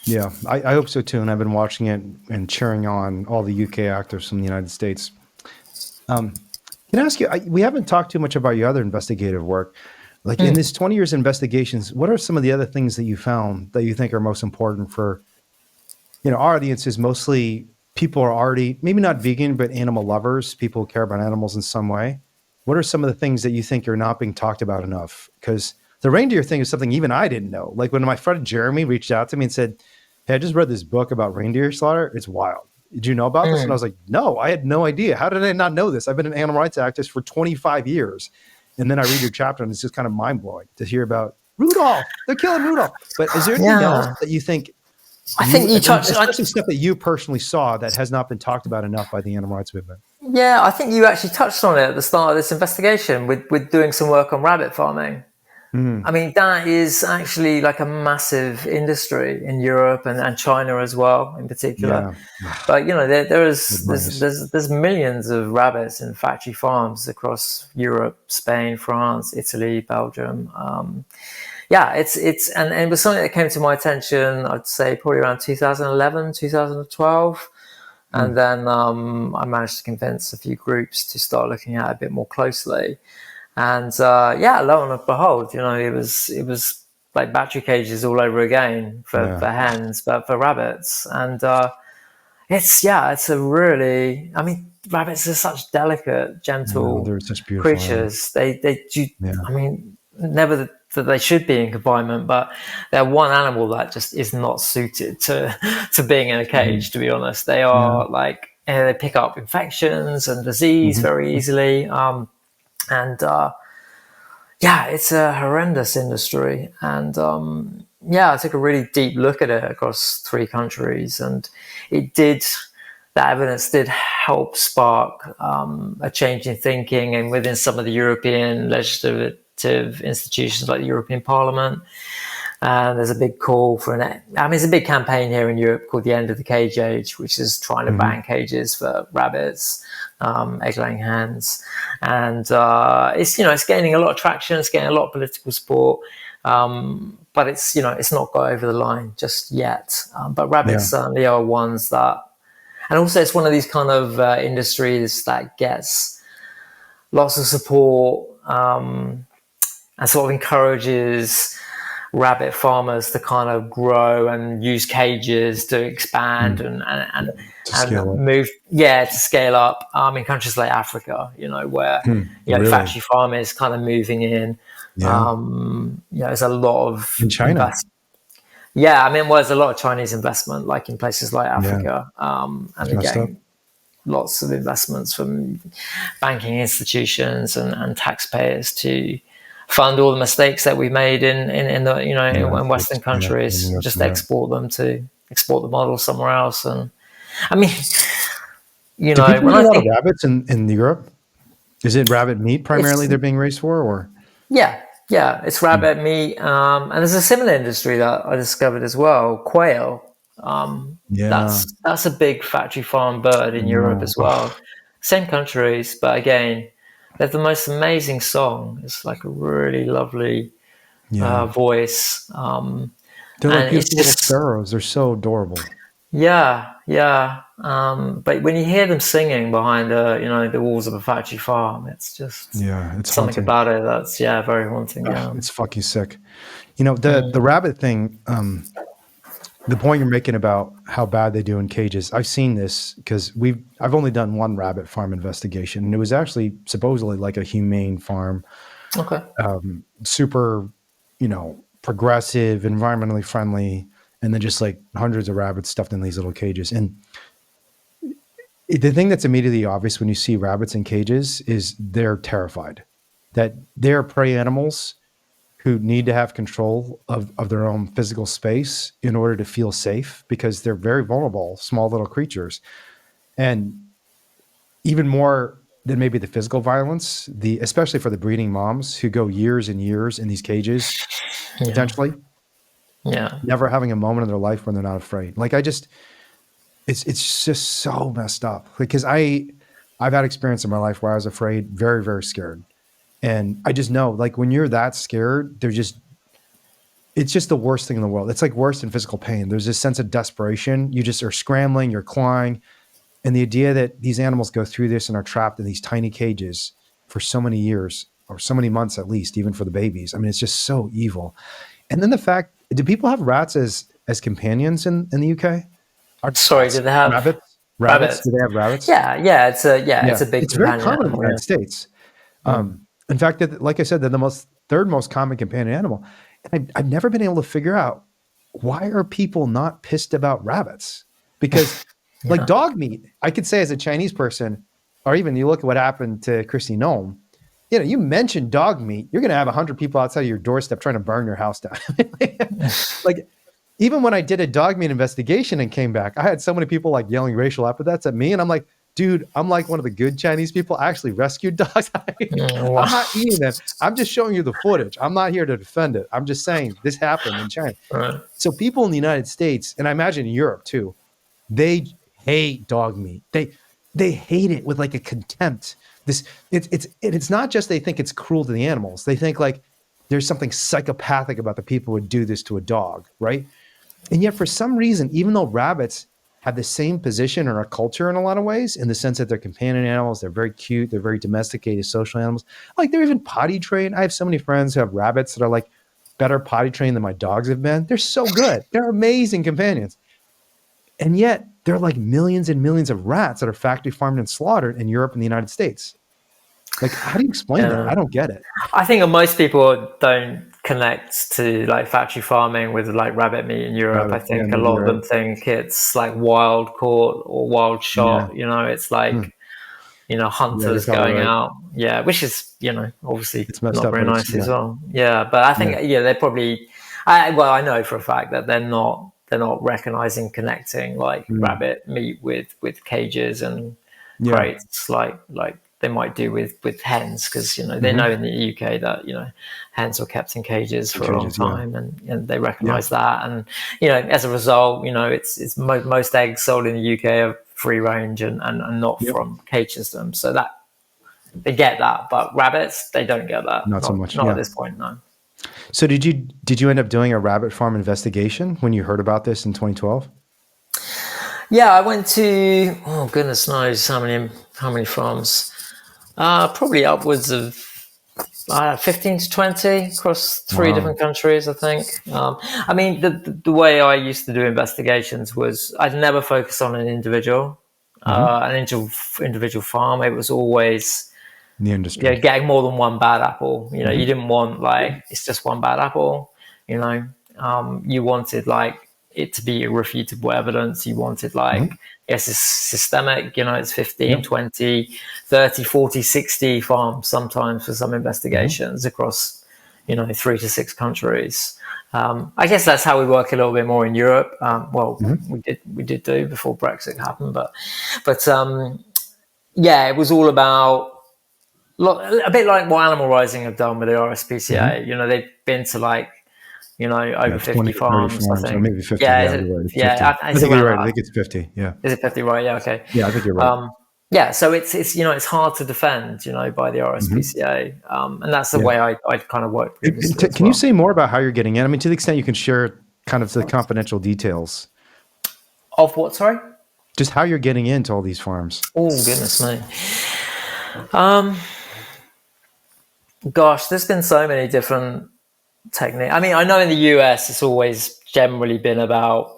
[SPEAKER 1] Yeah, I hope so too. And I've been watching it and cheering on all the UK actors from the United States. Can I ask you, we haven't talked too much about your other investigative work. Like in this 20 years of investigations, what are some of the other things that you found that you think are most important for, our audience is mostly people are already, maybe not vegan, but animal lovers, people who care about animals in some way. What are some of the things that you think are not being talked about enough? Because the reindeer thing is something even I didn't know. Like when my friend Jeremy reached out to me and said, hey, I just read this book about reindeer slaughter. It's wild. Did you know about this? And I was like, no, I had no idea. How did I not know this? I've been an animal rights activist for 25 years. And then I read your chapter and it's just kind of mind blowing to hear about Rudolph. They're killing Rudolph. But is there anything else that you think?
[SPEAKER 2] I think you touched,
[SPEAKER 1] especially stuff that you personally saw that has not been talked about enough by the animal rights movement.
[SPEAKER 2] Yeah, I think you actually touched on it at the start of this investigation with doing some work on rabbit farming.
[SPEAKER 1] Mm.
[SPEAKER 2] I mean, that is actually like a massive industry in Europe and China as well, in particular.
[SPEAKER 1] Yeah.
[SPEAKER 2] But you know,
[SPEAKER 1] Bunnies.
[SPEAKER 2] there's millions of rabbits in factory farms across Europe, Spain, France, Italy, Belgium. Yeah, and it was something that came to my attention, I'd say probably around 2011, 2012. And then I managed to convince a few groups to start looking at it a bit more closely. And yeah, lo and behold, you know, it was like battery cages all over again for hens, but for rabbits. And it's a really, I mean, rabbits are such delicate, gentle
[SPEAKER 1] They're such beautiful animals.
[SPEAKER 2] creatures. They do,
[SPEAKER 1] Yeah.
[SPEAKER 2] I mean, never that they should be in confinement, but they're one animal that just is not suited to being in a cage. To be honest, they are like they pick up infections and disease very easily. And yeah, it's a horrendous industry. And yeah, I took a really deep look at it across 3 countries, and that evidence did help spark a change in thinking, and within some of the European legislative institutions like the European Parliament. There's a big call for there's a big campaign here in Europe called the End of the Cage Age, which is trying to ban cages for rabbits, egg-laying hens. And it's gaining a lot of traction, it's getting a lot of political support. But it's not got over the line just yet. But rabbits certainly are ones that, and also it's one of these kind of industries that gets lots of support and sort of encourages rabbit farmers to kind of grow and use cages to expand and move, to scale up. In countries like Africa, where
[SPEAKER 1] really?
[SPEAKER 2] factory farming is kind of moving in. There's a lot of
[SPEAKER 1] in China.
[SPEAKER 2] There's a lot of Chinese investment, like in places like Africa, and again, lots of investments from banking institutions and taxpayers to fund all the mistakes that we made in Western countries, export the model somewhere else. And I mean,
[SPEAKER 1] do people eat a lot of rabbits in Europe? Is it rabbit meat primarily they're being raised for, or?
[SPEAKER 2] Yeah, it's rabbit meat, and there's a similar industry that I discovered as well, quail. That's a big factory farm bird in Europe as well. Same countries, but again, they have the most amazing song. It's like a really lovely voice.
[SPEAKER 1] They're like beautiful little sparrows. They're so adorable.
[SPEAKER 2] Yeah. But when you hear them singing behind the walls of a factory farm, it's just
[SPEAKER 1] it's
[SPEAKER 2] something
[SPEAKER 1] haunting
[SPEAKER 2] about it that's very haunting.
[SPEAKER 1] It's fucking sick. The rabbit thing. The point you're making about how bad they do in cages, I've seen this because I've only done one rabbit farm investigation, and it was actually supposedly like a humane farm.
[SPEAKER 2] Okay.
[SPEAKER 1] Super, progressive, environmentally friendly, and then just like hundreds of rabbits stuffed in these little cages. And the thing that's immediately obvious when you see rabbits in cages is they're terrified that they're prey animals who need to have control of their own physical space in order to feel safe, because they're very vulnerable, small little creatures. And even more than maybe the physical violence, especially for the breeding moms who go years and years in these cages, potentially, never having a moment in their life when they're not afraid. Like it's just so messed up. Because I've had experience in my life where I was afraid, very, very scared. And I just know, like, when you're that scared, it's just the worst thing in the world. It's like worse than physical pain. There's this sense of desperation. You just are scrambling, you're clawing. And the idea that these animals go through this and are trapped in these tiny cages for so many years, or so many months at least, even for the babies. I mean, it's just so evil. And then the fact, do people have rats as companions in the UK?
[SPEAKER 2] Do they have
[SPEAKER 1] rabbits? Do they have rabbits?
[SPEAKER 2] Yeah. It's a big.
[SPEAKER 1] It's very common in the United States. In fact, like I said, they're the third most common companion animal. And I've never been able to figure out, why are people not pissed about rabbits? Because like dog meat, I could say as a Chinese person, or even you look at what happened to Christy Nome, you mention dog meat, you're going to have 100 people outside of your doorstep trying to burn your house down. Like, even when I did a dog meat investigation and came back, I had so many people like yelling racial epithets at me. And I'm like, dude, I'm like one of the good Chinese people. I actually rescued dogs. I'm not eating them. I'm just showing you the footage. I'm not here to defend it. I'm just saying this happened in China.
[SPEAKER 2] Right.
[SPEAKER 1] So people in the United States, and I imagine in Europe too, they hate dog meat. They hate it with like a contempt. It's not just they think it's cruel to the animals. They think like there's something psychopathic about the people who would do this to a dog, right? And yet for some reason, even though rabbits have the same position in our culture in a lot of ways, in the sense that they're companion animals, they're very cute, they're very domesticated social animals. Like they're even potty trained. I have so many friends who have rabbits that are like better potty trained than my dogs have been. They're so good. They're amazing companions. And yet there are like millions and millions of rats that are factory farmed and slaughtered in Europe and the United States. Like, how do you explain that? I don't get it.
[SPEAKER 2] I think most people don't connect to like factory farming with like rabbit meat in Europe. I think a lot of them think it's like wild caught or wild shot. It's like hunters going out. Yeah, which is obviously
[SPEAKER 1] it's not
[SPEAKER 2] very nice as well. Yeah, but I think they're probably. I know for a fact that they're not recognizing connecting like rabbit meat with cages and crates like they might do with hens, because they know in the UK that hens were kept in cages for a long time, and they recognise that, and as a result, it's most eggs sold in the UK are free range and not from cage systems, so that they get that, but rabbits they don't get that.
[SPEAKER 1] Not so much.
[SPEAKER 2] Not at this point, no.
[SPEAKER 1] So did you end up doing a rabbit farm investigation when you heard about this in 2012?
[SPEAKER 2] Yeah, I went to goodness knows how many farms. Probably upwards of 15 to 20 across 3 different countries, I think. I mean, the way I used to do investigations was I'd never focus on an individual farm. It was always
[SPEAKER 1] the industry.
[SPEAKER 2] Getting more than one bad apple. You didn't want like it's just one bad apple. You wanted like it to be irrefutable evidence. You wanted like yes, it's systemic. It's 15, 20, 30, 40, 60 farms sometimes for some investigations across 3 to 6 countries. I guess that's how we work a little bit more in Europe. We did do before Brexit happened, but it was all about. A bit like what Animal Rising have done with the RSPCA. They've been to like, over 50 farms, I think.
[SPEAKER 1] Or maybe 50.
[SPEAKER 2] Yeah,
[SPEAKER 1] I think you're right. I think it's 50. Yeah.
[SPEAKER 2] Is it 50? Right. Yeah. Okay.
[SPEAKER 1] Yeah, I think you're right.
[SPEAKER 2] So it's it's hard to defend, by the RSPCA, and that's the way I kind of work.
[SPEAKER 1] Can you say more about how you're getting in? I mean, to the extent you can share kind of the confidential details.
[SPEAKER 2] Of what? Sorry.
[SPEAKER 1] Just how you're getting into all these farms.
[SPEAKER 2] Oh goodness me. Gosh, there's been so many different techniques. I mean, I know in the US, it's always generally been about,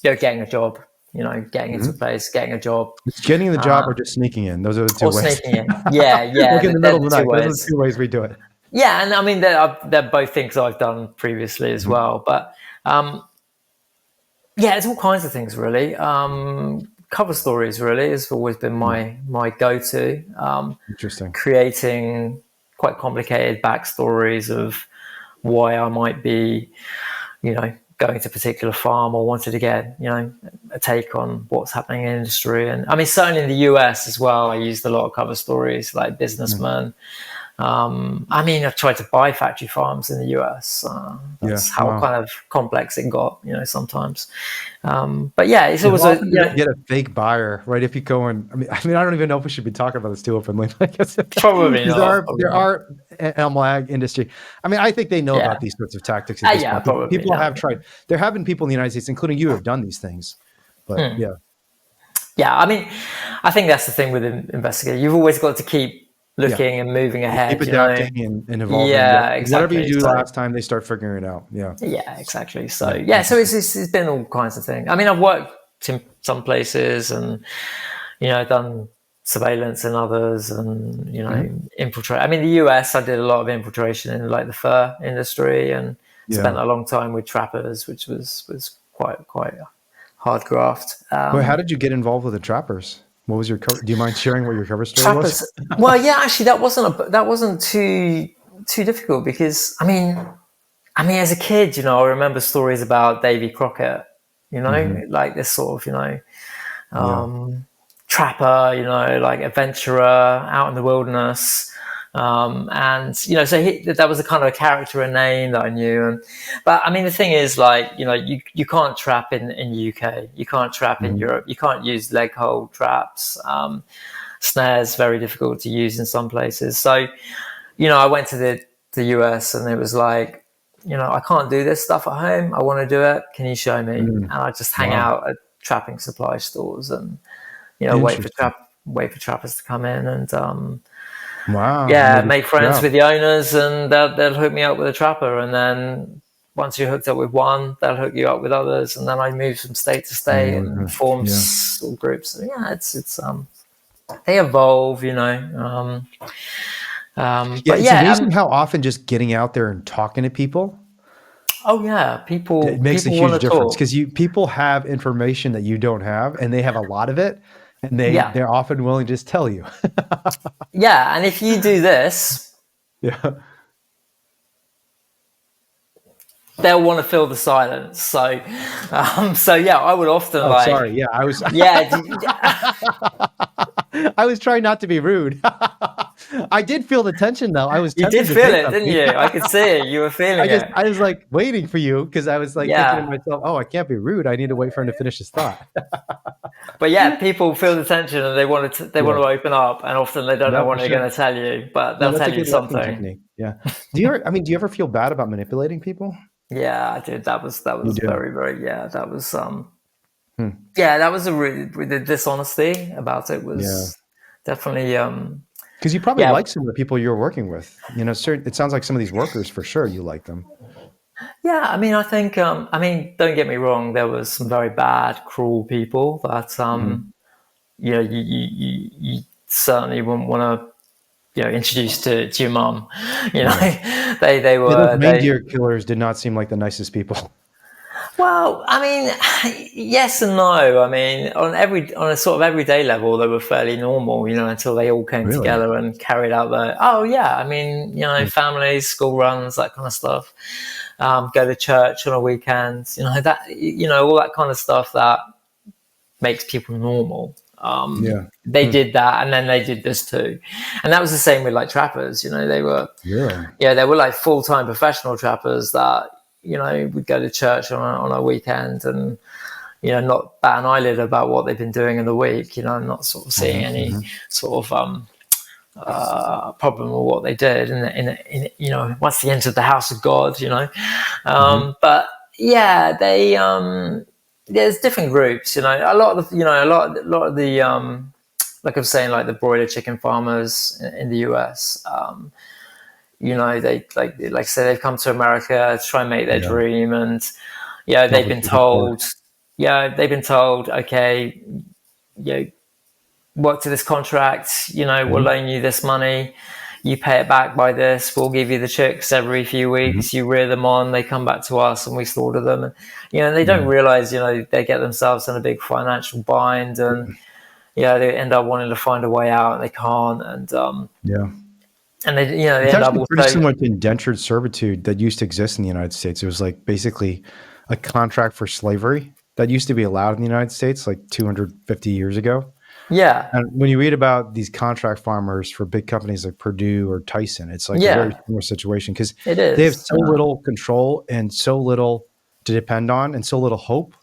[SPEAKER 2] getting a job, getting into a place, getting a job.
[SPEAKER 1] It's getting the job or just sneaking in. Those are the two ways.
[SPEAKER 2] Or sneaking in. Yeah.
[SPEAKER 1] Like in the middle of the night. Those are the 2 ways we do it.
[SPEAKER 2] Yeah. And I mean, they're both things I've done previously as well. But, it's all kinds of things, really. Cover stories, really, has always been my go-to.
[SPEAKER 1] Interesting.
[SPEAKER 2] Creating quite complicated backstories of why I might be, going to a particular farm or wanted to get, a take on what's happening in the industry. And I mean, certainly in the US as well, I used a lot of cover stories like businessmen. I mean, I've tried to buy factory farms in the US. That's how kind of complex it got, sometimes. But it's always
[SPEAKER 1] get a fake buyer, right? If you go and I don't even know if we should be talking about this too openly. I guess
[SPEAKER 2] probably not.
[SPEAKER 1] There are animal ag industry. I mean, I think they know about these sorts of tactics. At this point.
[SPEAKER 2] Probably.
[SPEAKER 1] People have tried. There have been people in the United States, including you, who have done these things. But
[SPEAKER 2] yeah. I mean, I think that's the thing with investigating. You've always got to keep looking and moving ahead,
[SPEAKER 1] keep adapting and evolving.
[SPEAKER 2] Yeah, exactly.
[SPEAKER 1] Whatever you do last time, they start figuring it out.
[SPEAKER 2] Yeah, exactly. So so it's been all kinds of things. I mean, I've worked in some places and done surveillance in others, and infiltrate. I mean, the US, I did a lot of infiltration in like the fur industry, and spent a long time with trappers, which was quite a hard graft.
[SPEAKER 1] How did you get involved with the trappers? What was your do you mind sharing what your cover story was?
[SPEAKER 2] Well, actually, that wasn't too difficult, because I mean, as a kid, I remember stories about Davy Crockett, like this sort of, trapper, like adventurer out in the wilderness. And so that was a kind of a character and name that I knew. But I mean, the thing is, like, you can't trap in the UK, you can't trap in Europe, you can't use leg hold traps. Snares very difficult to use in some places. So, I went to the US, and it was like, I can't do this stuff at home. I want to do it. Can you show me? And I just hang out at trapping supply stores and wait for trappers to come in and make friends with the owners, and they'll hook me up with a trapper, and then once you're hooked up with one, they'll hook you up with others, and then I move from state to state and form little groups. So, it's they evolve, but
[SPEAKER 1] it's amazing how often just getting out there and talking to people.
[SPEAKER 2] Oh yeah, people.
[SPEAKER 1] It makes a huge difference because people have information that you don't have, and they have a lot of it, and they're often willing to just tell you.
[SPEAKER 2] Yeah, and if you do this, they'll want to fill the silence. So, I would often
[SPEAKER 1] I was. I was trying not to be rude. I did feel the tension, though.
[SPEAKER 2] You did feel it, didn't you? I could see it. You were feeling it.
[SPEAKER 1] I was like waiting for you because I was like thinking to myself, "Oh, I can't be rude. I need to wait for him to finish his thought."
[SPEAKER 2] But people feel the tension and they want to open up, and often they don't know what they're going to tell you, but they'll tell you something.
[SPEAKER 1] Yeah. Do you ever feel bad about manipulating people?
[SPEAKER 2] Yeah, I did. That was very, very. Yeah, that was that was the dishonesty about it was definitely
[SPEAKER 1] because you probably like some of the people you're working with. It sounds like some of these workers, for sure, you like them.
[SPEAKER 2] Yeah, I mean, I think don't get me wrong, there was some very bad, cruel people that you certainly wouldn't want to introduce to your mum. They were
[SPEAKER 1] reindeer killers did not seem like the nicest people.
[SPEAKER 2] Well, I mean, yes and no. I mean, on a sort of everyday level, they were fairly normal, until they all came together and carried out families, school runs, that kind of stuff. Go to church on a weekend, all that kind of stuff that makes people normal. They did that, and then they did this too, and that was the same with like trappers. They were they were like full-time professional trappers that would go to church on a weekend and not bat an eyelid about what they've been doing in the week. Not sort of seeing any sort of problem with what they did in once they entered the house of God. But they there's different groups. A lot of the like I was saying, like the broiler chicken farmers in the US. They like I said, they've come to America to try and make their dream, and they've been told, okay, work to this contract, we'll loan you this money, you pay it back by this, we'll give you the chicks every few weeks, you rear them on, they come back to us and we slaughter them, and they don't realize they get themselves in a big financial bind, and they end up wanting to find a way out and they can't, and and they
[SPEAKER 1] it's
[SPEAKER 2] end up
[SPEAKER 1] pretty similar to indentured servitude that used to exist in the United States. It was like basically a contract for slavery that used to be allowed in the United States like 250 years ago.
[SPEAKER 2] Yeah.
[SPEAKER 1] And when you read about these contract farmers for big companies like Purdue or Tyson, it's like a very similar situation because they have so little control and so little to depend on and so little hope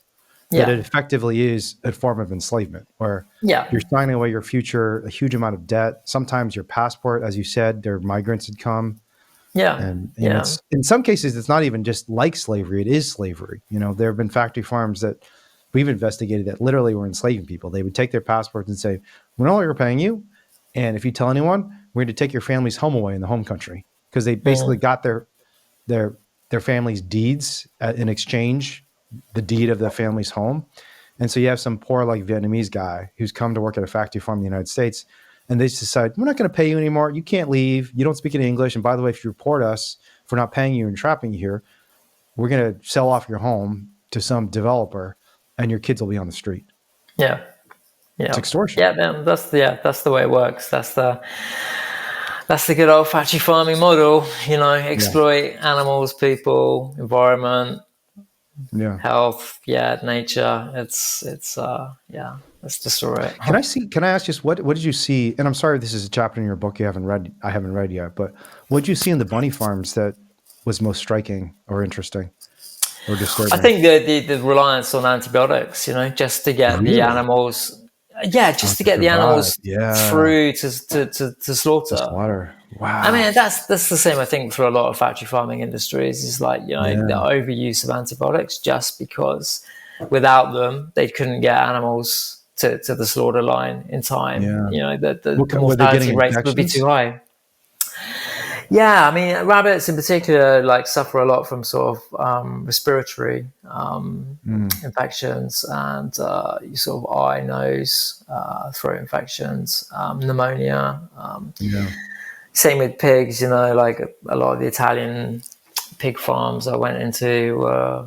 [SPEAKER 1] that it effectively is a form of enslavement where you're signing away your future, a huge amount of debt, sometimes your passport, as you said, their migrants had come. And it's, in some cases, it's not even just like slavery. It is slavery. There have been factory farms that we've investigated that literally were enslaving people. They would take their passports and say, we're no longer paying you. And if you tell anyone, we're going to take your family's home away in the home country. Because they basically got their family's deeds in exchange, the deed of the family's home. And so you have some poor like Vietnamese guy who's come to work at a factory farm in the United States. And they just decide, we're not going to pay you anymore. You can't leave. You don't speak any English. And by the way, if you report us for not paying you and trapping you here, we're going to sell off your home to some developer and your kids will be on the street.
[SPEAKER 2] Yeah.
[SPEAKER 1] It's extortion.
[SPEAKER 2] Yeah, man, that's the way it works. That's the good old factory farming model, exploit animals, people, environment, health, nature. It's let's destroy it.
[SPEAKER 1] Can I ask just what did you see? And I'm sorry, this is a chapter in your book I haven't read yet, but what did you see in the bunny farms that was most striking or interesting or disturbing?
[SPEAKER 2] I think the reliance on antibiotics, just to get the animals, to get the animals through to slaughter.
[SPEAKER 1] Wow.
[SPEAKER 2] I mean, that's the same, I think, for a lot of factory farming industries, is like, the overuse of antibiotics, just because without them, they couldn't get animals to the slaughter line in time. The mortality rates would be too high. Yeah, I mean, rabbits in particular suffer a lot from sort of respiratory infections and sort of eye, nose, throat infections, pneumonia. Same with pigs, like a lot of the Italian pig farms I went into were,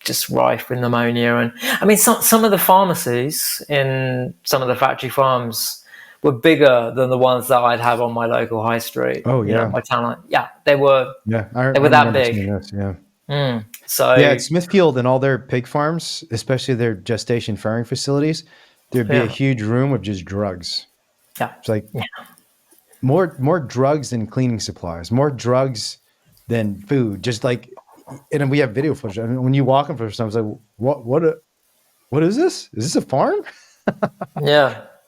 [SPEAKER 2] just rife with pneumonia. And I mean, some of the pharmacies in some of the factory farms were bigger than the ones that I'd have on my local high street.
[SPEAKER 1] Oh yeah,
[SPEAKER 2] my town. Yeah, they were.
[SPEAKER 1] Yeah,
[SPEAKER 2] they were that big.
[SPEAKER 1] This,
[SPEAKER 2] So
[SPEAKER 1] at Smithfield and all their pig farms, especially their gestation farrowing facilities, there'd be a huge room of just drugs.
[SPEAKER 2] Yeah,
[SPEAKER 1] it's like more drugs than cleaning supplies, more drugs than food. Just like, and we have video footage. I mean, when you walk in for something, it's like, what is this? Is this a farm?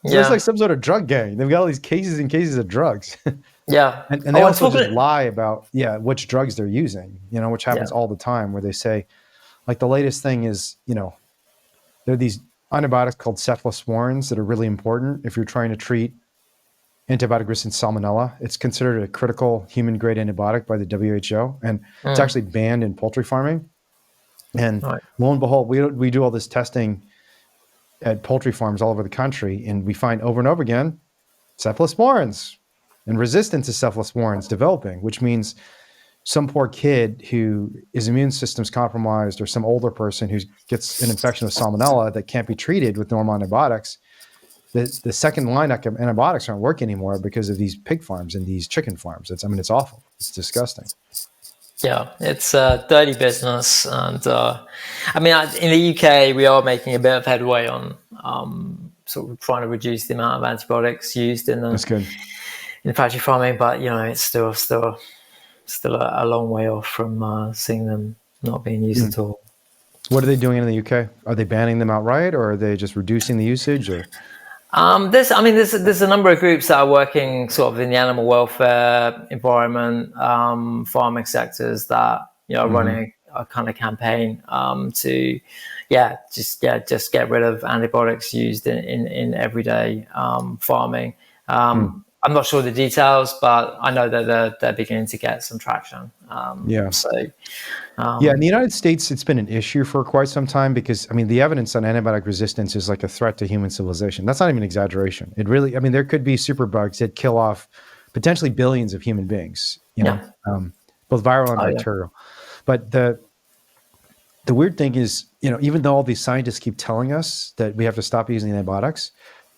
[SPEAKER 1] So it's like some sort of drug gang. They've got all these cases and cases of drugs. And they also just lie about which drugs they're using, which happens all the time, where they say, like, the latest thing is, there are these antibiotics called cephalosporins that are really important if you're trying to treat antibiotic resistant salmonella. It's considered a critical human grade antibiotic by the WHO, and it's actually banned in poultry farming. And lo and behold, we do all this testing at poultry farms all over the country, and we find over and over again cephalosporins and resistance to cephalosporins developing, which means some poor kid who his immune system's compromised, or some older person who gets an infection with salmonella that can't be treated with normal antibiotics, the second line antibiotics aren't working anymore because of these pig farms and these chicken farms. It's awful. It's disgusting.
[SPEAKER 2] Yeah, it's a dirty business. And I mean, in the UK, we are making a bit of headway on sort of trying to reduce the amount of antibiotics used in factory farming, but it's still a long way off from seeing them not being used at all.
[SPEAKER 1] What are they doing in the UK? Are they banning them outright, or are they just reducing the usage? Or
[SPEAKER 2] there's a number of groups that are working sort of in the animal welfare environment, farming sectors that are running a kind of campaign to just get rid of antibiotics used in everyday farming. I'm not sure the details, but I know that they're beginning to get some traction.
[SPEAKER 1] In the United States, it's been an issue for quite some time, because the evidence on antibiotic resistance is like a threat to human civilization. That's not even an exaggeration. It really, there could be superbugs that kill off potentially billions of human beings, both viral and bacterial. But the weird thing is, even though all these scientists keep telling us that we have to stop using antibiotics,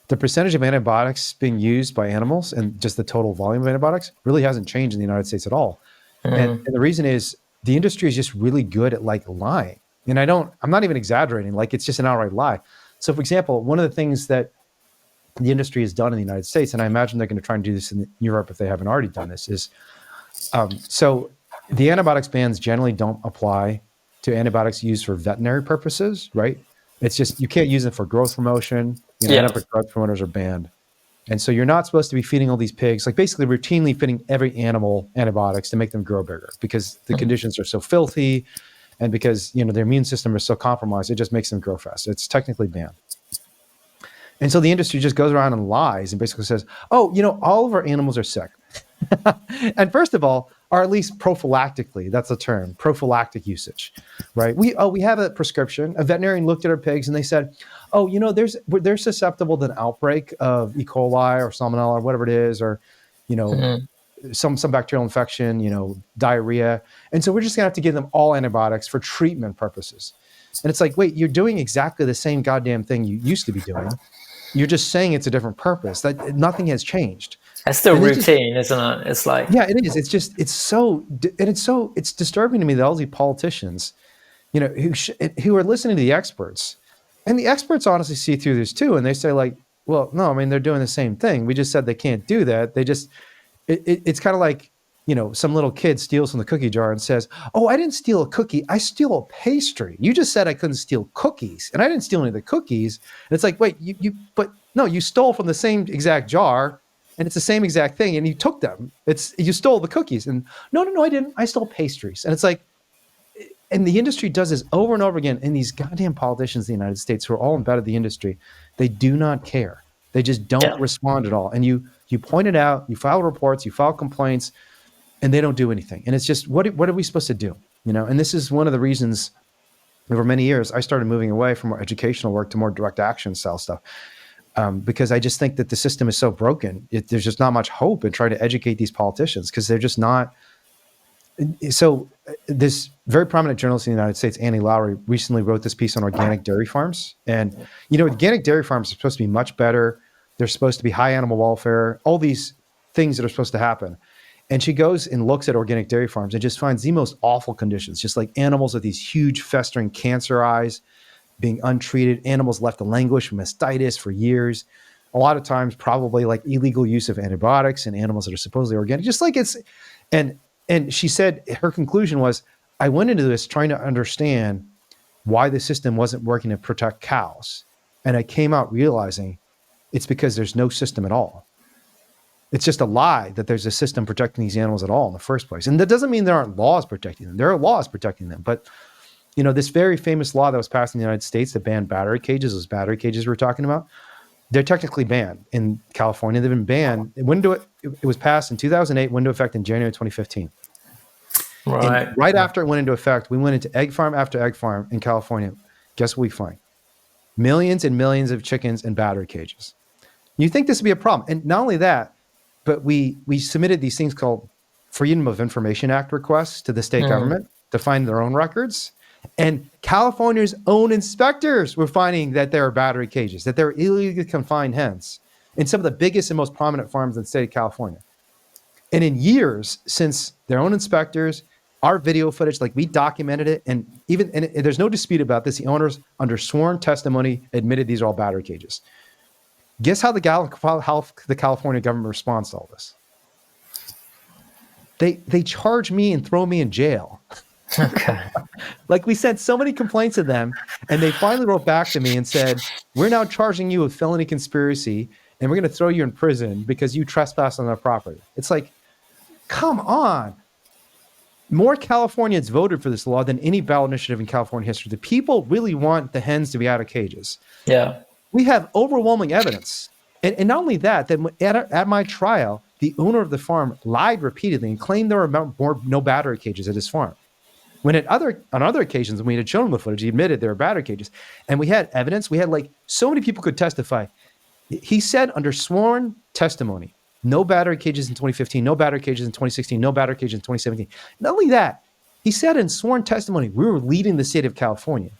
[SPEAKER 1] the percentage of antibiotics being used by animals and just the total volume of antibiotics really hasn't changed in the United States at all. And the reason is the industry is just really good at lying. And I'm not even exaggerating. It's just an outright lie. So for example, one of the things that the industry has done in the United States, and I imagine they're going to try and do this in Europe if they haven't already done this, is so the antibiotics bans generally don't apply to antibiotics used for veterinary purposes, right? It's just, you can't use them for growth promotion. Antibiotic growth promoters are banned. And so you're not supposed to be feeding all these pigs, basically routinely feeding every animal antibiotics to make them grow bigger, because the conditions are so filthy, and because, their immune system is so compromised, it just makes them grow fast. It's technically banned. And so the industry just goes around and lies and basically says, all of our animals are sick. And first of all, or at least prophylactically, that's the term, prophylactic usage, right? We have a prescription. A veterinarian looked at our pigs and they said, they're susceptible to an outbreak of E. coli or salmonella or whatever it is, or, some bacterial infection, diarrhea. And so we're just gonna have to give them all antibiotics for treatment purposes. And it's like, wait, you're doing exactly the same goddamn thing you used to be doing. You're just saying it's a different purpose. That nothing has changed.
[SPEAKER 2] It's still routine, isn't it? It's like,
[SPEAKER 1] it is. It's disturbing to me that all these politicians who are listening to the experts, and the experts honestly see through this too, and they say like, well, no, I mean they're doing the same thing. We just said they can't do that. They just it's kind of like some little kid steals from the cookie jar and says, "Oh, I didn't steal a cookie. I steal a pastry. You just said I couldn't steal cookies, and I didn't steal any of the cookies." And it's like, wait, but no, you stole from the same exact jar, and it's the same exact thing, and you took them. You stole the cookies, and no, I didn't. I stole pastries, and it's like, and the industry does this over and over again. And these goddamn politicians in the United States who are all embedded in the industry, they do not care. They just don't respond at all. And you point it out, you file reports, you file complaints, and they don't do anything. And it's just, what are we supposed to do? And this is one of the reasons over many years I started moving away from more educational work to more direct action style stuff. Because I just think that the system is so broken. There's just not much hope in trying to educate these politicians because they're just not. So this very prominent journalist in the United States, Annie Lowry, recently wrote this piece on organic dairy farms. And, organic dairy farms are supposed to be much better. They're supposed to be high animal welfare, all these things that are supposed to happen. And she goes and looks at organic dairy farms and just finds the most awful conditions, just like animals with these huge festering cancer eyes being untreated, animals left to languish from mastitis for years. A lot of times, probably like illegal use of antibiotics in animals that are supposedly organic, just like and she said her conclusion was, I went into this trying to understand why the system wasn't working to protect cows. And I came out realizing it's because there's no system at all. It's just a lie that there's a system protecting these animals at all in the first place. And that doesn't mean there aren't laws protecting them. There are laws protecting them. But, this very famous law that was passed in the United States that banned battery cages, those battery cages we're talking about, they're technically banned in California. They've been banned. It was passed in 2008, went into effect in January 2015.
[SPEAKER 2] Right.
[SPEAKER 1] And right after it went into effect, we went into egg farm after egg farm in California. Guess what we find? Millions and millions of chickens in battery cages. You think this would be a problem. And not only that, but we submitted these things called Freedom of Information Act requests to the state government to find their own records. And California's own inspectors were finding that there are battery cages, that there are illegally confined hens in some of the biggest and most prominent farms in the state of California. And in years since their own inspectors, our video footage, like we documented it, and there's no dispute about this. The owners, under sworn testimony, admitted these are all battery cages. Guess how the California government responds to all this? They charge me and throw me in jail.
[SPEAKER 2] Okay.
[SPEAKER 1] Like we sent so many complaints to them, and they finally wrote back to me and said, we're now charging you with felony conspiracy, and we're going to throw you in prison because you trespassed on our property. It's like, come on. More Californians voted for this law than any ballot initiative in California history. The people really want the hens to be out of cages.
[SPEAKER 2] Yeah.
[SPEAKER 1] We have overwhelming evidence. And not only that at my trial, the owner of the farm lied repeatedly and claimed there were no battery cages at his farm. When on other occasions, when we had shown him the footage, he admitted there were battery cages. And we had evidence. We had so many people could testify. He said under sworn testimony, no battery cages in 2015, no battery cages in 2016, no battery cages in 2017. Not only that, he said in sworn testimony, we were leading the state of California.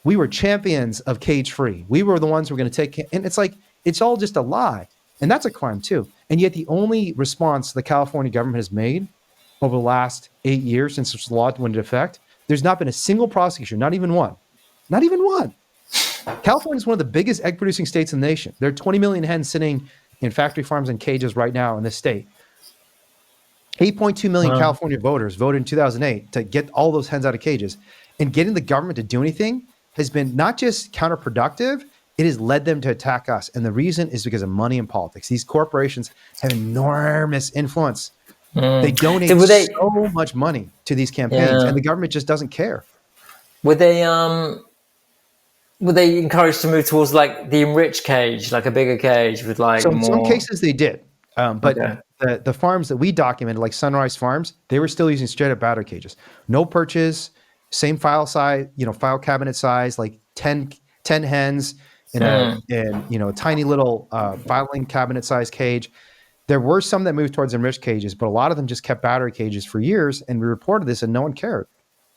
[SPEAKER 1] We were champions of cage-free. We were the ones who were going to take, and it's like, it's all just a lie. And that's a crime too. And yet the only response the California government has made over the last 8 years since this law went into effect, there's not been a single prosecution, not even one. Not even one. California is one of the biggest egg-producing states in the nation. There are 20 million hens sitting in factory farms and cages right now in this state. 8.2 million California voters voted in 2008 to get all those hens out of cages. And getting the government to do anything has been not just counterproductive, it has led them to attack us. And the reason is because of money and politics. These corporations have enormous influence. They donate so much money to these campaigns, and the government just doesn't care.
[SPEAKER 2] Were they encouraged to move towards the enriched cage, like a bigger cage with
[SPEAKER 1] So in some cases they did, but the farms that we documented, like Sunrise Farms, they were still using straight up battery cages, no perches, same file size, file cabinet size, like 10 hens in a tiny little filing cabinet size cage. There were some that moved towards enriched cages, but a lot of them just kept battery cages for years, and we reported this and no one cared.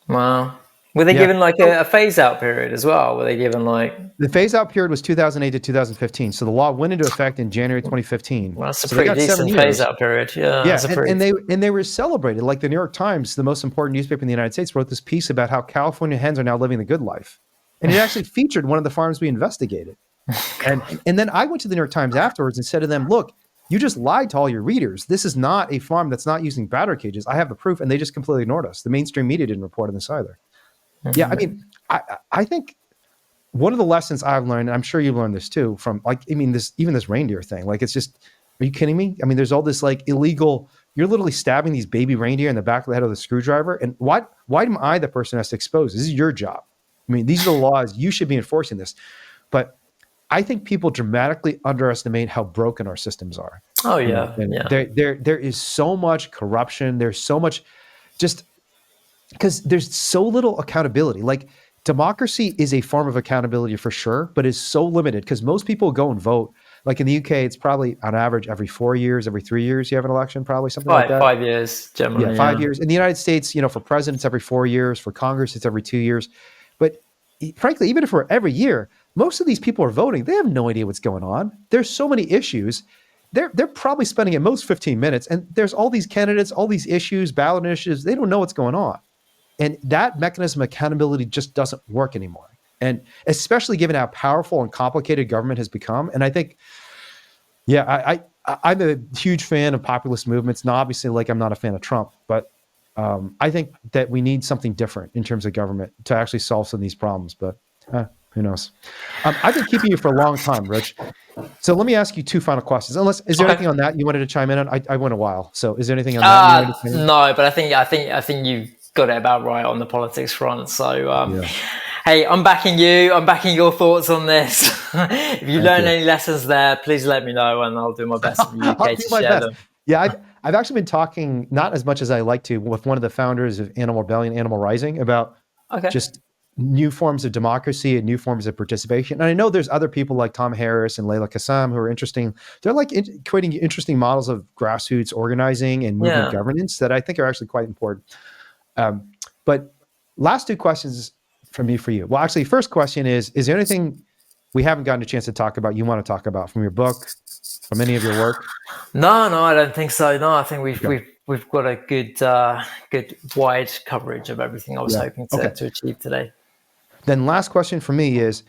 [SPEAKER 2] Wow. Were they given like a phase out period as well? Were they given like
[SPEAKER 1] the phase out period was 2008 to 2015? So the law went into effect in January 2015.
[SPEAKER 2] Well, that's a pretty decent phase out period. Yeah,
[SPEAKER 1] and they were celebrated. Like the New York Times, the most important newspaper in the United States, wrote this piece about how California hens are now living the good life, and it actually featured one of the farms we investigated. And then I went to the New York Times afterwards and said to them, "Look, you just lied to all your readers. This is not a farm that's not using battery cages. I have the proof," and they just completely ignored us. The mainstream media didn't report on this either. Mm-hmm. Yeah, I mean, I think one of the lessons I've learned, and I'm sure you've learned this too, from this reindeer thing. Like, it's just, are you kidding me? I mean, there's all this like illegal. You're literally stabbing these baby reindeer in the back of the head with a screwdriver, and why am I the person that's exposed? This is your job. I mean, these are the laws. You should be enforcing this, but I think people dramatically underestimate how broken our systems are.
[SPEAKER 2] Oh yeah,
[SPEAKER 1] There is so much corruption. There's so much, just because there's so little accountability. Like, democracy is a form of accountability for sure, but is so limited because most people go and vote. Like in the UK, it's probably on average every 4 years, every 3 years you have an election, probably something like that.
[SPEAKER 2] 5 years generally.
[SPEAKER 1] Yeah, 5 years. In the United States, for presidents every 4 years, for Congress it's every 2 years. But frankly, even if we're every year, most of these people are voting. They have no idea what's going on. There's so many issues. They're probably spending at most 15 minutes, and there's all these candidates, all these issues, ballot initiatives. They don't know what's going on. And that mechanism of accountability just doesn't work anymore. And especially given how powerful and complicated government has become. And I think, I'm a huge fan of populist movements. Now, obviously, like, I'm not a fan of Trump, but I think that we need something different in terms of government to actually solve some of these problems. But who knows? I've been keeping you for a long time, Rich. So let me ask you two final questions. Is there anything on that you wanted to chime in on? I went a while. So is there anything on that?
[SPEAKER 2] No, but I think you got it about right on the politics front. So, hey, I'm backing you. I'm backing your thoughts on this. If you learn any lessons there, please let me know, and I'll do my best in the UK to share them.
[SPEAKER 1] Yeah, I've actually been talking, not as much as I like to, with one of the founders of Animal Rebellion, Animal Rising, about just new forms of democracy and new forms of participation. And I know there's other people like Tom Harris and Layla Kassam who are interesting. They're like creating interesting models of grassroots organizing and movement governance that I think are actually quite important. But last two questions from me for you. Well, actually, first question is there anything we haven't gotten a chance to talk about you want to talk about from your book, from any of your work?
[SPEAKER 2] No, I don't think so. No, I think we've got a good wide coverage of everything I was hoping to achieve today.
[SPEAKER 1] Then last question for me is,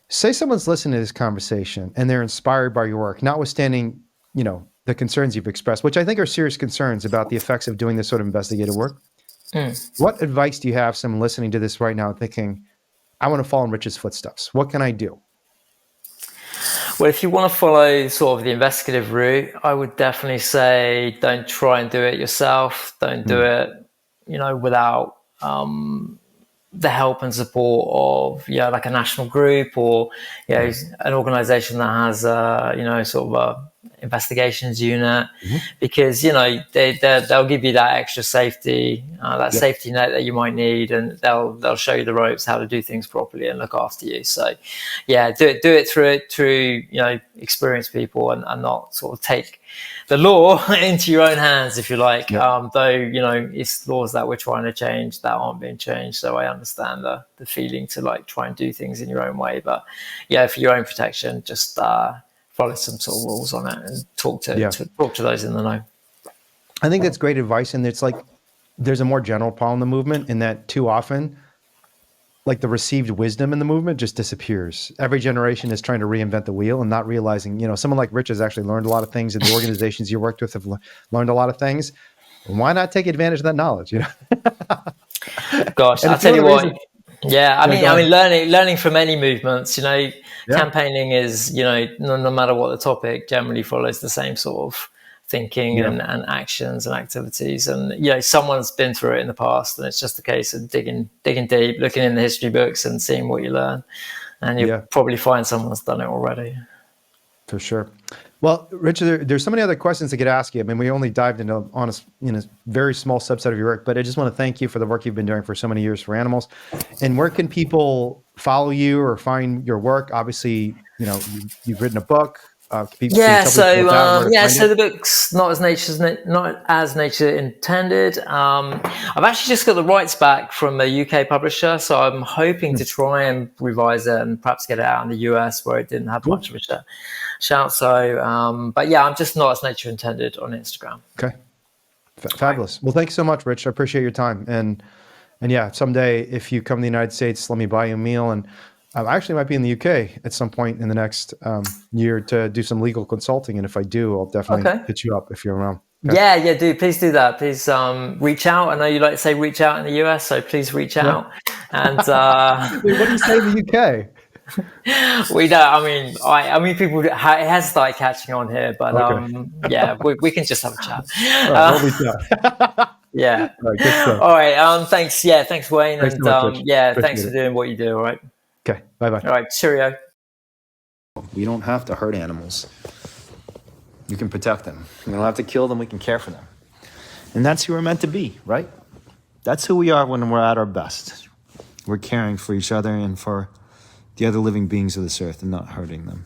[SPEAKER 1] say someone's listening to this conversation and they're inspired by your work, notwithstanding, the concerns you've expressed, which I think are serious concerns about the effects of doing this sort of investigative work. What advice do you have someone listening to this right now thinking, I want to follow in Rich's footsteps? What can I do?
[SPEAKER 2] Well, if you want to follow sort of the investigative route, I would definitely say don't try and do it yourself. Don't do it, without the help and support of, like a national group or, an organization that has, sort of a investigations unit, because, they'll give you that extra safety, safety net that you might need, and they'll show you the ropes, how to do things properly and look after you. So do it through, experienced people and not sort of take the law into your own hands, if you like. Though, it's laws that we're trying to change that aren't being changed. So I understand the feeling to like try and do things in your own way. But for your own protection, just follow some sort of rules on it and talk to those in the know.
[SPEAKER 1] I think that's great advice. And it's like, there's a more general problem in the movement in that too often, like the received wisdom in the movement just disappears. Every generation is trying to reinvent the wheel and not realizing, someone like Rich has actually learned a lot of things, and the organizations you worked with have learned a lot of things. Why not take advantage of that knowledge?
[SPEAKER 2] Gosh, I'll tell you what. I mean, learning from any movements, campaigning is, no matter what the topic, generally follows the same sort of thinking and actions and activities. And, someone's been through it in the past, and it's just a case of digging deep, looking in the history books and seeing what you learn. And you'll probably find someone's done it already.
[SPEAKER 1] For sure. Well, Richard, there's so many other questions I could ask you. I mean, we only dived into a very small subset of your work, but I just want to thank you for the work you've been doing for so many years for animals. And where can people follow you or find your work? Obviously, you've written a book. People,
[SPEAKER 2] Yeah,
[SPEAKER 1] can you tell people about where to find
[SPEAKER 2] so
[SPEAKER 1] it?
[SPEAKER 2] the book's not as nature intended. I've actually just got the rights back from a UK publisher, so I'm hoping to try and revise it and perhaps get it out in the US where it didn't have much of a shout. So, but yeah, I'm just not as nature intended on Instagram.
[SPEAKER 1] Okay, fabulous. Well, thanks so much, Rich. I appreciate your time, and yeah, someday if you come to the United States, let me buy you a meal. And I actually might be in the UK at some point in the next year to do some legal consulting. And if I do, I'll definitely hit you up if you're around.
[SPEAKER 2] Okay. Yeah, please do that. Please reach out. I know you like to say reach out in the US, so please reach out. And
[SPEAKER 1] what do you say in the UK?
[SPEAKER 2] We don't. I mean, people. It has started catching on here, but yeah, we can just have a chat. Yeah. All right. Thanks. Yeah. Thanks, Wayne. Thanks so much, yeah. Thanks for doing what you do. All right.
[SPEAKER 1] Okay. Bye-bye.
[SPEAKER 2] All right. Cheerio.
[SPEAKER 3] We don't have to hurt animals. You can protect them. We don't have to kill them. We can care for them. And that's who we're meant to be, right? That's who we are when we're at our best. We're caring for each other and for the other living beings of this earth and not hurting them.